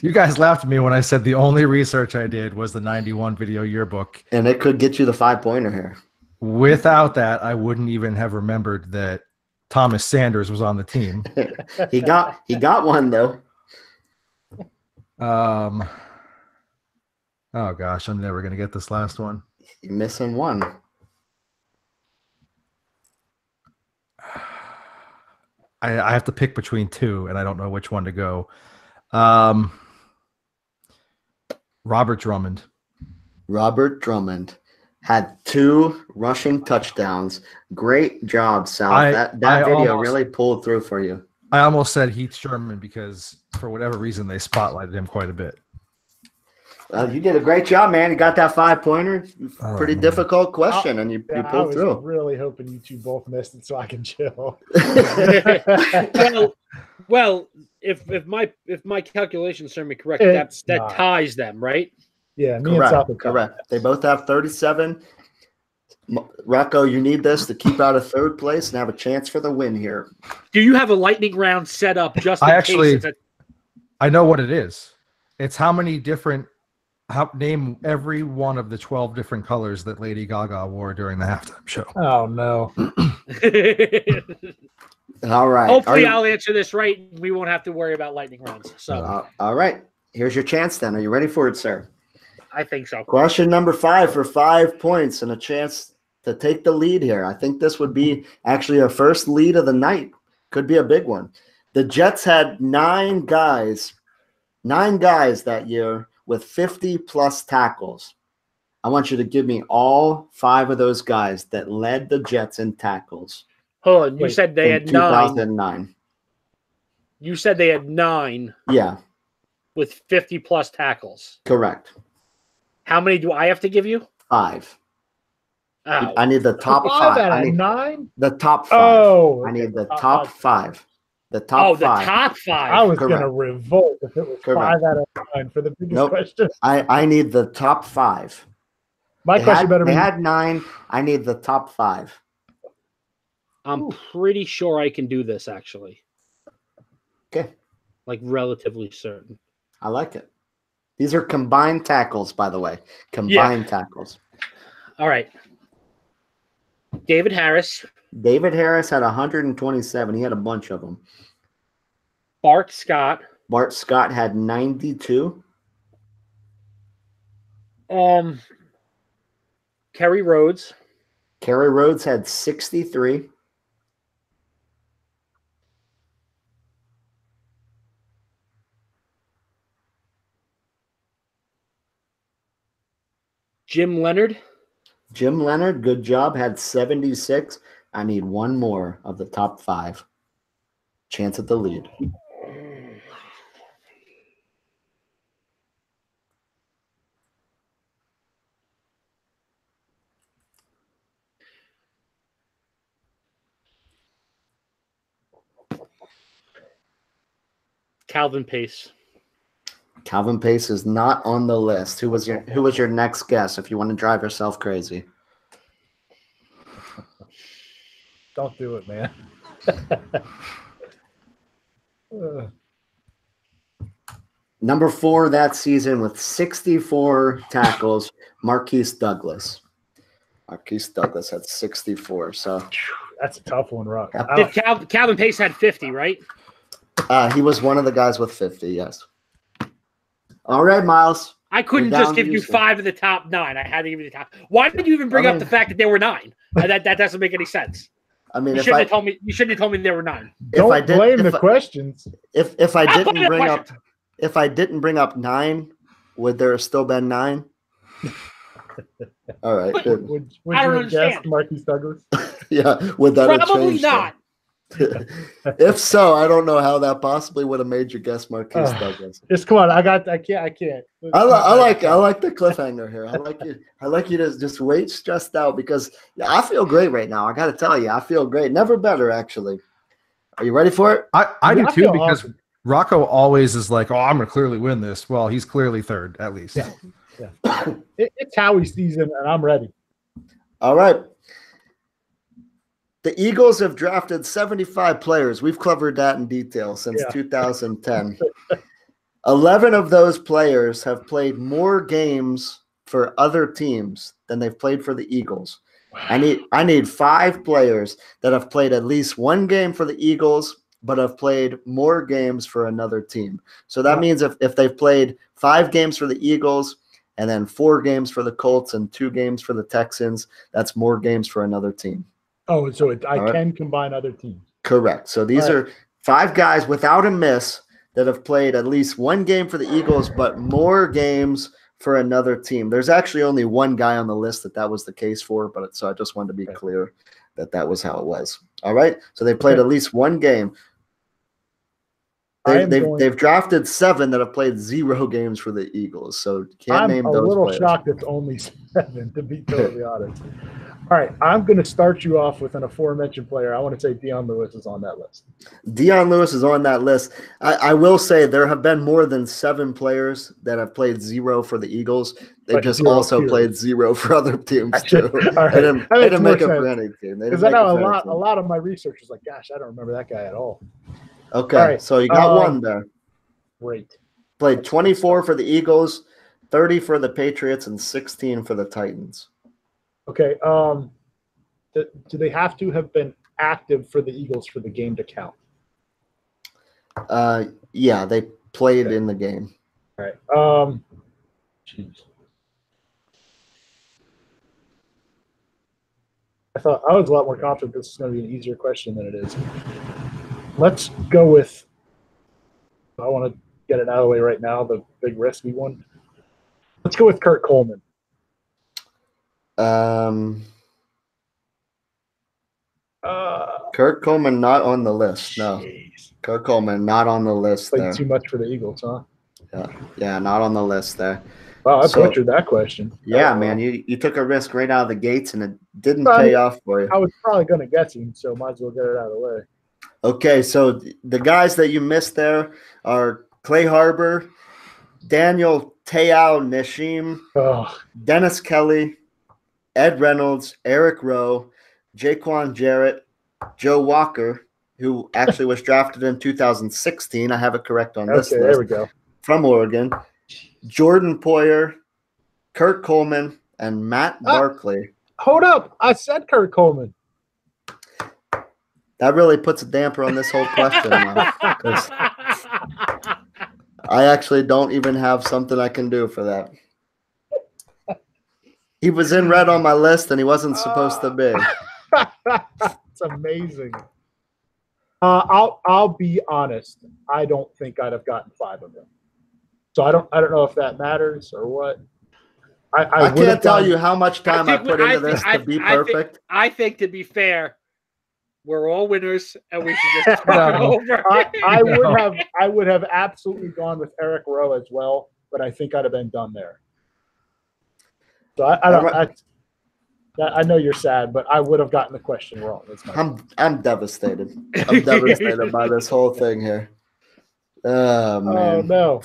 Speaker 3: You guys laughed at me when I said the only research I did was the 91 video yearbook.
Speaker 1: And it could get you the 5-pointer here.
Speaker 3: Without that, I wouldn't even have remembered that Thomas Sanders was on the team.
Speaker 1: He got 1 though.
Speaker 3: Oh gosh, I'm never gonna get this last one.
Speaker 1: You're missing 1.
Speaker 3: I have to pick between 2, and I don't know which one to go. Robert Drummond.
Speaker 1: Robert Drummond had 2 rushing touchdowns. Great job, Sal. That video really pulled through for you.
Speaker 3: I almost said Heath Sherman because for whatever reason they spotlighted him quite a bit.
Speaker 1: You did a great job, man. You got that 5-pointer. Pretty difficult question, and you pulled through.
Speaker 2: I was really hoping you 2 both missed it so I can chill.
Speaker 4: well, if my calculations serve me correct, that ties them, right?
Speaker 2: Yeah,
Speaker 1: me and South are correct. They both have 37. Rocco, you need this to keep out of 3rd place and have a chance for the win here.
Speaker 4: Do you have a lightning round set up just in case?
Speaker 3: I know what it is. It's how many different name every one of the 12 different colors that Lady Gaga wore during the halftime show.
Speaker 2: Oh no.
Speaker 1: All right.
Speaker 4: Hopefully I'll answer this right. We won't have to worry about lightning rounds. So
Speaker 1: all right. Here's your chance then. Are you ready for it, sir?
Speaker 4: I think so.
Speaker 1: Question number 5 for 5 points and a chance to take the lead here. I think this would be actually a first lead of the night. Could be a big one. The Jets had 9 guys that year with 50-plus tackles. I want you to give me all 5 of those guys that led the Jets in tackles.
Speaker 4: Hold on, you said they had 9.
Speaker 1: 2009.
Speaker 4: You said they had 9
Speaker 1: Yeah,
Speaker 4: with 50+ tackles.
Speaker 1: correct.
Speaker 4: How many do I have to give you?
Speaker 1: 5.
Speaker 4: Oh.
Speaker 1: I need the top 5.
Speaker 2: 5 out
Speaker 1: I
Speaker 2: of
Speaker 1: need
Speaker 2: 9?
Speaker 1: the top 5.
Speaker 2: Oh,
Speaker 1: I
Speaker 2: okay.
Speaker 1: need the top 5. The top
Speaker 4: Oh,
Speaker 1: 5.
Speaker 4: the top 5.
Speaker 2: I was
Speaker 1: Correct.
Speaker 2: going to revolt if it was
Speaker 1: Correct.
Speaker 2: 5 out of 9 for the biggest
Speaker 1: Nope.
Speaker 2: question.
Speaker 1: I need the top 5.
Speaker 2: My question better be.
Speaker 1: They had 9. I need the top 5.
Speaker 4: I'm pretty sure I can do this, actually.
Speaker 1: Okay.
Speaker 4: Like, relatively certain.
Speaker 1: I like it. These are combined tackles, by the way. Combined tackles.
Speaker 4: All right. David Harris.
Speaker 1: David Harris had 127. He had a bunch of them.
Speaker 4: Bart Scott.
Speaker 1: Bart Scott had 92.
Speaker 4: Kerry Rhodes.
Speaker 1: Kerry Rhodes had 63.
Speaker 4: Jim Leonard.
Speaker 1: Jim Leonard, good job, had 76. I need one more of the top 5. Chance at the lead.
Speaker 4: Calvin Pace.
Speaker 1: Calvin Pace is not on the list. Who was your next guess if you want to drive yourself crazy?
Speaker 2: Don't do it, man.
Speaker 1: Number 4 that season with 64 tackles, Marquise Douglas. Marquise Douglas had 64. So
Speaker 2: that's a tough one, Rock.
Speaker 4: Calvin Pace had 50, right?
Speaker 1: He was one of the guys with 50, yes. All right, Miles.
Speaker 4: I couldn't just give you 5 of the top 9. I had to give you the top. Why did you even bring up the fact that there were 9? That doesn't make any sense.
Speaker 1: I mean,
Speaker 4: you shouldn't have told me there were 9.
Speaker 2: Don't blame the questions.
Speaker 1: If I didn't bring up 9, would there have still been 9? All right.
Speaker 2: Would
Speaker 4: I don't
Speaker 2: you have guessed
Speaker 4: understand.
Speaker 2: Marquise Douglas?
Speaker 1: Yeah. Would that have
Speaker 4: Probably
Speaker 1: changed
Speaker 4: not.
Speaker 1: If so, I don't know how that possibly would have made you guess Marquise Douglas.
Speaker 2: Just come on, I can't.
Speaker 1: I like the cliffhanger here. I like you to just wait stressed out because I feel great right now. I got to tell you, I feel great. Never better, actually. Are you ready for it?
Speaker 3: I do too because
Speaker 2: awesome.
Speaker 3: Rocco always is like, oh, I'm going to clearly win this. Well, he's clearly third at least.
Speaker 2: Yeah. It's Howie season, and I'm ready.
Speaker 1: All right. The Eagles have drafted 75 players. We've covered that in detail since 2010. 11 of those players have played more games for other teams than they've played for the Eagles. I need 5 players that have played at least one game for the Eagles, but have played more games for another team. So that means if they've played 5 games for the Eagles and then 4 games for the Colts and 2 games for the Texans, that's more games for another team.
Speaker 2: Oh, so I can combine other teams.
Speaker 1: Correct. So these are 5 guys without a miss that have played at least one game for the Eagles, but more games for another team. There's actually only one guy on the list that was the case for, so I just wanted to be clear that was how it was. All right. So they played at least one game. They've drafted 7 that have played 0 games for the Eagles. So can't name those.
Speaker 2: I'm a little
Speaker 1: players.
Speaker 2: shocked it's only 7, to be totally honest. All right, I'm going to start you off with an aforementioned player. I want to say Dion Lewis is on that list.
Speaker 1: Dion Lewis is on that list. I will say there have been more than 7 players that have played 0 for the Eagles. They just also played 0 for other teams too. They didn't make it for any team.
Speaker 2: Because I know a lot of my research is like, gosh, I don't remember that guy at all.
Speaker 1: Okay, all right, so you got one there.
Speaker 2: Great.
Speaker 1: Played 24 for the Eagles, 30 for the Patriots, and 16 for the Titans.
Speaker 2: Okay. Do they have to have been active for the Eagles for the game to count?
Speaker 1: Yeah, they played in the game.
Speaker 2: All right. Jeez. I thought I was a lot more confident this is going to be an easier question than it is. Let's go with. I want to get it out of the way right now. The big risky one. Let's go with Kurt Coleman.
Speaker 1: Kurt Coleman not on the list. No,
Speaker 2: Jeez.
Speaker 1: Kurt Coleman not on the list
Speaker 2: Played
Speaker 1: there.
Speaker 2: too much for the Eagles, huh?
Speaker 1: Yeah, not on the list there.
Speaker 2: Wow, I butchered that question.
Speaker 1: Yeah, man, you took a risk right out of the gates, and it didn't pay off for you.
Speaker 2: I was probably going to guess him, so might as well get it out of the way.
Speaker 1: Okay, so the guys that you missed there are Clay Harbor, Daniel Te'o Nishim, Dennis Kelly, Ed Reynolds, Eric Rowe, Jaquan Jarrett, Joe Walker, who actually was drafted in 2016. I have it correct on this list.
Speaker 2: There we go.
Speaker 1: From Oregon, Jordan Poyer, Kurt Coleman, and Matt Barkley.
Speaker 2: Hold up. I said Kurt Coleman.
Speaker 1: That really puts a damper on this whole question now. I actually don't even have something I can do for that. He was in red on my list, and he wasn't supposed to be.
Speaker 2: It's amazing. I'll be honest. I don't think I'd have gotten 5 of them. So I don't know if that matters or what.
Speaker 1: I can't tell you how much time I put into this to be perfect.
Speaker 4: I think to be fair, we're all winners, and we should just start over.
Speaker 2: I would have absolutely gone with Eric Rowe as well, but I think I'd have been done there. So I know you're sad, but I would have gotten the question wrong.
Speaker 1: I'm devastated. I'm devastated by this whole thing here. Oh man.
Speaker 2: Oh no.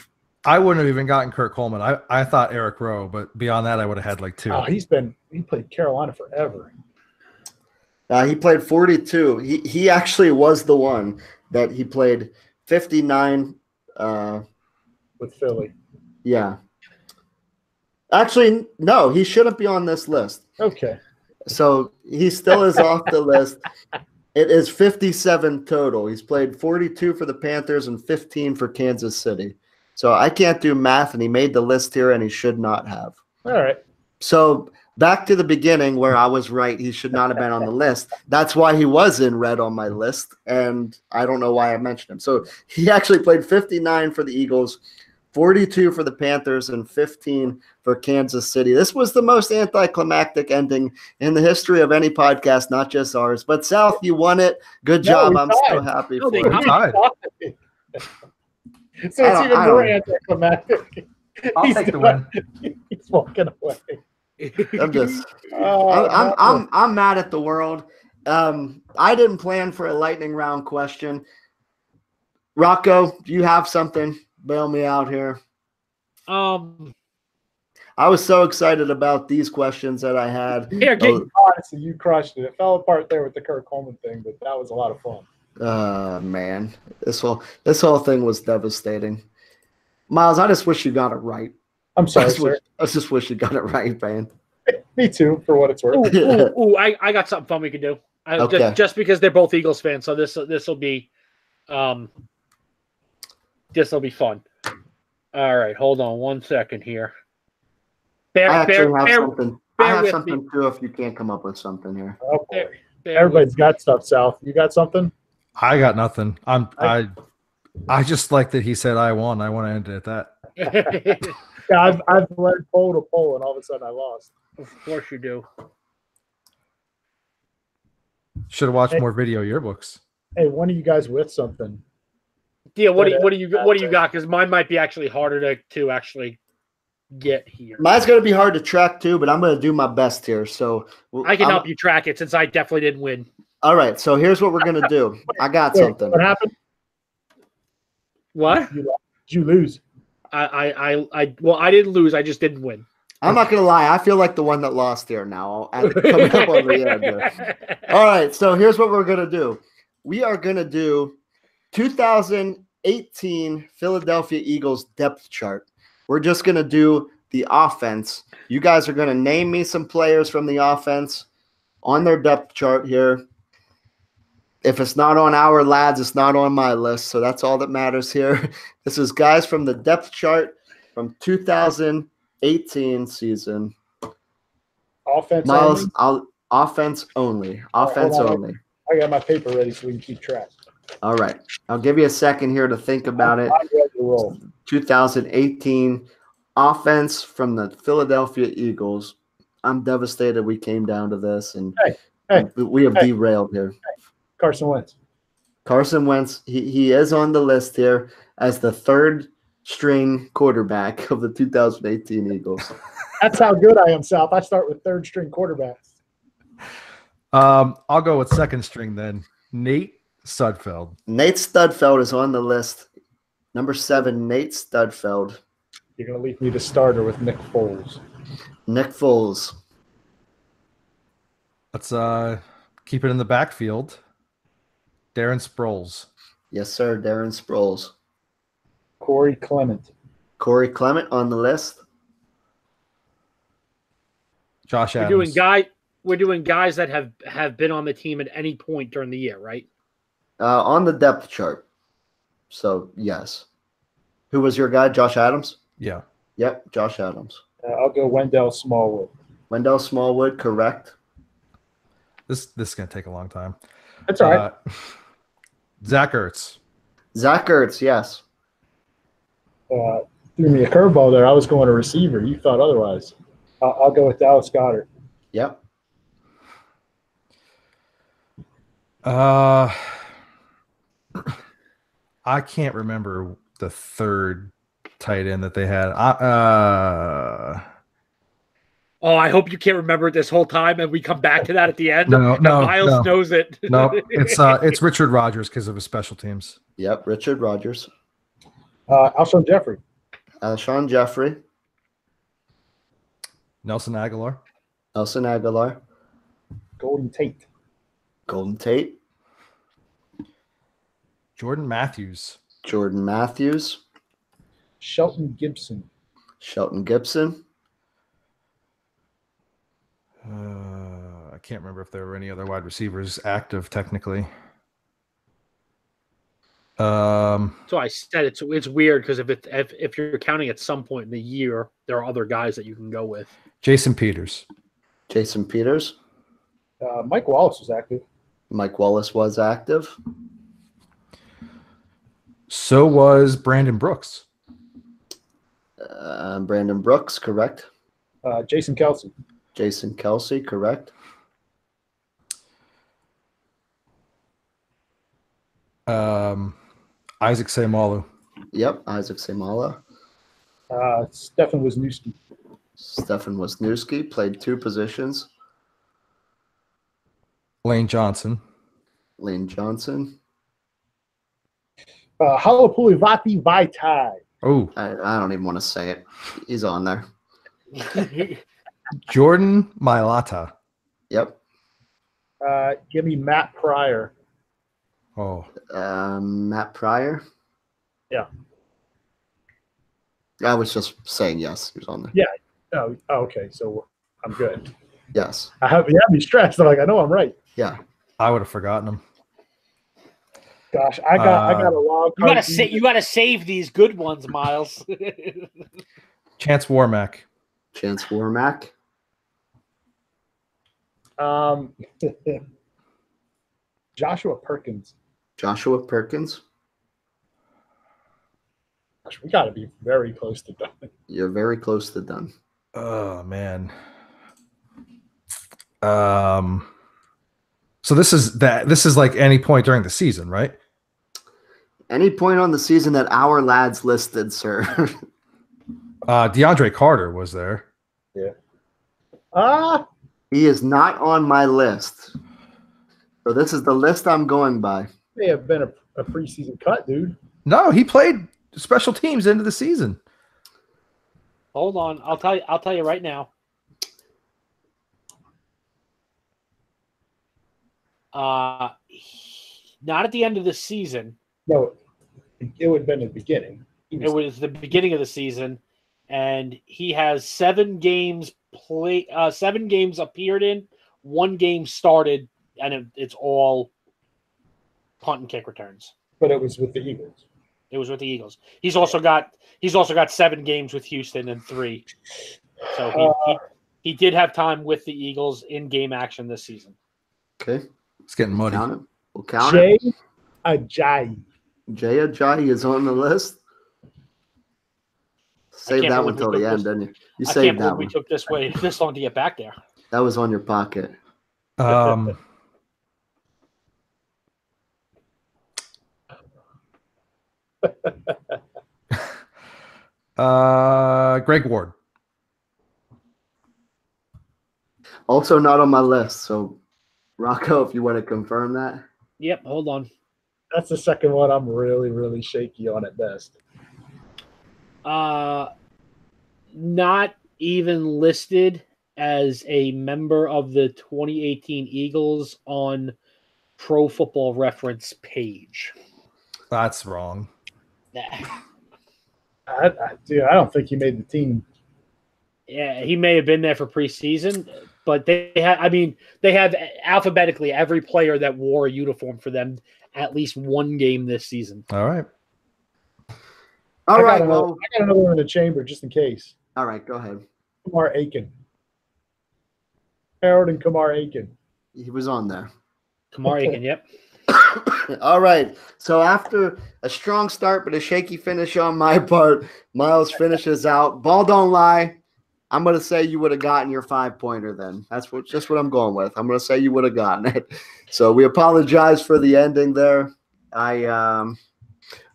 Speaker 3: I wouldn't have even gotten Kurt Coleman. I thought Eric Rowe, but beyond that, I would have had like 2.
Speaker 2: Oh, he played Carolina forever.
Speaker 1: He played 42. He actually was the one that he played 59
Speaker 2: with Philly.
Speaker 1: Yeah. Actually, no, he shouldn't be on this list.
Speaker 2: Okay.
Speaker 1: So he still is off the list. It is 57 total. He's played 42 for the Panthers and 15 for Kansas City. So I can't do math, and he made the list here, and he should not have.
Speaker 2: All right.
Speaker 1: So back to the beginning where I was right. He should not have been on the list. That's why he was in red on my list, and I don't know why I mentioned him. So he actually played 59 for the Eagles, 42 for the Panthers, and 15 for Kansas City. This was the most anticlimactic ending in the history of any podcast, not just ours. But South, you won it. Good job. I'm so happy for you.
Speaker 2: So it's even more anticlimactic.
Speaker 3: I'll take the win.
Speaker 2: He's walking away.
Speaker 1: I'm mad at the world. I didn't plan for a lightning round question. Rocco, do you have something? Bail me out here. I was so excited about these questions that I had.
Speaker 2: Honestly, you crushed it. It fell apart there with the Kurt Coleman thing, but that was a lot of fun.
Speaker 1: Man, this whole thing was devastating. Miles, I just wish you got it right.
Speaker 2: I'm sorry, sir.
Speaker 1: I just wish you got it right, man.
Speaker 2: Me too, for what it's worth.
Speaker 4: I got something fun we can do. Just because they're both Eagles fans, so this will be fun. All right, hold on 1 second here.
Speaker 1: I have something too. If you can't come up with something here,
Speaker 2: everybody's got stuff. South, you got something?
Speaker 3: I got nothing. I just like that he said I won. I want to end it at that.
Speaker 2: Yeah, I've led poll to poll, and all of a sudden I lost.
Speaker 4: Of course you do.
Speaker 3: Should have watched more video yearbooks.
Speaker 2: Hey, one of you guys with something?
Speaker 4: Yeah, what do you got? Because mine might be actually harder to actually get here.
Speaker 1: Mine's going to be hard to track too, but I'm going to do my best here. So
Speaker 4: I can help you track it since I definitely didn't win.
Speaker 1: All right, so here's what we're going to do. I got something.
Speaker 2: What happened?
Speaker 1: What?
Speaker 2: Did you lose?
Speaker 4: Well, I didn't lose. I just didn't win.
Speaker 1: I'm not going to lie. I feel like the one that lost here now. Coming up on the end here. All right, so here's what we're going to do. We are going to do 2018 Philadelphia Eagles depth chart. We're just going to do the offense. You guys are going to name me some players from the offense on their depth chart here. If it's not on our lads, it's not on my list. So that's all that matters here. This is guys from the depth chart from 2018 season.
Speaker 2: Offense
Speaker 1: Miles,
Speaker 2: only?
Speaker 1: Offense only. Offense only.
Speaker 2: I got my paper ready so we can keep track.
Speaker 1: All right. I'll give you a second here to think about it. 2018 offense from the Philadelphia Eagles. I'm devastated we came down to this, and we have derailed here.
Speaker 2: Carson Wentz.
Speaker 1: Carson Wentz, he is on the list here as the third string quarterback of the 2018 Eagles.
Speaker 2: That's how good I am, South. I start with third string quarterbacks.
Speaker 3: I'll go with second string then. Nate Sudfeld.
Speaker 1: Nate Studfeld is on the list. Number 7, Nate Studfeld.
Speaker 2: You're going to leave me the starter with Nick Foles.
Speaker 1: Nick Foles.
Speaker 3: Let's keep it in the backfield. Darren Sproles.
Speaker 1: Yes, sir. Darren Sproles.
Speaker 2: Corey Clement.
Speaker 1: Corey Clement on the list.
Speaker 3: Josh Adams.
Speaker 4: We're doing guys that have been on the team at any point during the year, right?
Speaker 1: On the depth chart. So, yes. Who was your guy? Josh Adams?
Speaker 3: Yeah.
Speaker 1: Yep, Josh Adams.
Speaker 2: I'll go Wendell Smallwood.
Speaker 1: Wendell Smallwood, correct.
Speaker 3: This is going to take a long time.
Speaker 2: That's all right.
Speaker 3: Zach Ertz.
Speaker 1: Zach Ertz, yes.
Speaker 2: Threw me a curveball there. I was going to receiver. You thought otherwise. I'll go with Dallas Goedert.
Speaker 1: Yep.
Speaker 3: I can't remember the third tight end that they had.
Speaker 4: Oh, I hope you can't remember it this whole time, and we come back to that at the end.
Speaker 3: No,
Speaker 4: Miles knows it.
Speaker 3: No, it's Richard Rodgers because of his special teams.
Speaker 1: Yep, Richard Rodgers.
Speaker 2: Alshon Jeffrey.
Speaker 1: Alshon Jeffrey.
Speaker 3: Nelson Aguilar.
Speaker 1: Nelson Aguilar.
Speaker 2: Golden Tate.
Speaker 1: Golden Tate.
Speaker 3: Jordan Matthews.
Speaker 1: Jordan Matthews.
Speaker 2: Shelton Gibson.
Speaker 1: Shelton Gibson.
Speaker 3: I can't remember if there were any other wide receivers active technically.
Speaker 4: So I said it's weird because if you're counting at some point in the year, there are other guys that you can go with.
Speaker 3: Jason Peters.
Speaker 1: Jason Peters.
Speaker 2: Mike Wallace was active.
Speaker 1: Mike Wallace was active.
Speaker 3: So was Brandon Brooks.
Speaker 1: Brandon Brooks, correct.
Speaker 2: Jason Kelsey.
Speaker 1: Jason Kelsey, correct.
Speaker 3: Isaac Seumalo.
Speaker 1: Yep, Isaac Seumalo.
Speaker 2: Stefan Wisniewski.
Speaker 1: Stefan Wisniewski played 2 positions.
Speaker 3: Lane Johnson.
Speaker 1: Lane Johnson.
Speaker 2: Halapulivati Vaitai.
Speaker 3: Oh,
Speaker 1: I don't even want to say it. He's on there.
Speaker 3: Jordan Mailata.
Speaker 1: Yep.
Speaker 2: Give me Matt Pryor.
Speaker 3: Oh,
Speaker 1: Matt Pryor.
Speaker 2: Yeah.
Speaker 1: I was just saying yes. He was on there.
Speaker 2: Yeah. Oh, okay. So I'm good.
Speaker 1: Yes.
Speaker 2: You have me stressed. I'm like, I know I'm right.
Speaker 1: Yeah.
Speaker 3: I would have forgotten him.
Speaker 2: Gosh, I got a long.
Speaker 4: You gotta save these good ones, Miles.
Speaker 3: Chance Warmack.
Speaker 1: Chance Warmack.
Speaker 2: Joshua Perkins.
Speaker 1: Joshua Perkins.
Speaker 2: Gosh, we got to be very close to done.
Speaker 1: You're very close to done.
Speaker 3: Oh man. So this is like any point during the season, right?
Speaker 1: Any point on the season that our lads listed, sir.
Speaker 3: DeAndre Carter was there.
Speaker 2: Yeah.
Speaker 1: He is not on my list. So this is the list I'm going by.
Speaker 2: May have been a preseason cut, dude.
Speaker 3: No, he played special teams into the season.
Speaker 4: Hold on, I'll tell you right now. Not at the end of the season.
Speaker 2: No, it would have been the beginning.
Speaker 4: It was the beginning of the season, and he has 7 games appeared in, 1 game started, and it's all punt and kick returns.
Speaker 2: But it was with the Eagles.
Speaker 4: It was with the Eagles. He's also got 7 games with Houston and 3. So he did have time with the Eagles in game action this season.
Speaker 1: Okay.
Speaker 3: It's getting muddy.
Speaker 1: We'll count
Speaker 2: Jay
Speaker 1: it.
Speaker 2: Ajayi.
Speaker 1: Jay Ajayi is on the list. Save that one till the end, didn't you? You saved that one.
Speaker 4: We took this long to get back there.
Speaker 1: That was on your pocket.
Speaker 3: Greg Ward.
Speaker 1: Also not on my list. So, Rocco, if you want to confirm that.
Speaker 4: Yep, hold on.
Speaker 2: That's the second one I'm really, really shaky on at best.
Speaker 4: Not even listed as a member of the 2018 Eagles on Pro Football Reference page.
Speaker 3: That's wrong.
Speaker 2: Dude, I don't think he made the team.
Speaker 4: Yeah, he may have been there for preseason, but they have alphabetically every player that wore a uniform for them at least one game this season.
Speaker 3: All right.
Speaker 1: All right.
Speaker 2: I got another one in the chamber just in case.
Speaker 1: All right, go ahead.
Speaker 2: Kamar Aiken. Harold and Kamar Aiken.
Speaker 1: He was on there.
Speaker 4: Kamar Aiken, yep.
Speaker 1: All right. So after a strong start but a shaky finish on my part, Miles finishes out. Ball don't lie. I'm going to say you would have gotten your 5-pointer then. That's just what I'm going with. I'm going to say you would have gotten it. So we apologize for the ending there. I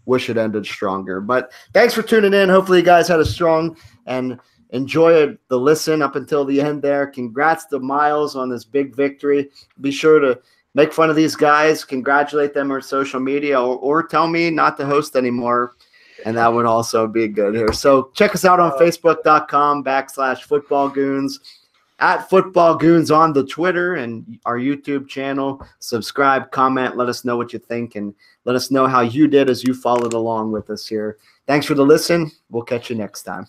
Speaker 1: wish it ended stronger. But thanks for tuning in. Hopefully you guys had a strong and enjoyed the listen up until the end there. Congrats to Miles on this big victory. Be sure to make fun of these guys, congratulate them on social media, or tell me not to host anymore. And that would also be good here. So check us out on Facebook.com/footballgoons, at Football Goons on the Twitter and our YouTube channel. Subscribe, comment, let us know what you think, and let us know how you did as you followed along with us here. Thanks for the listen. We'll catch you next time.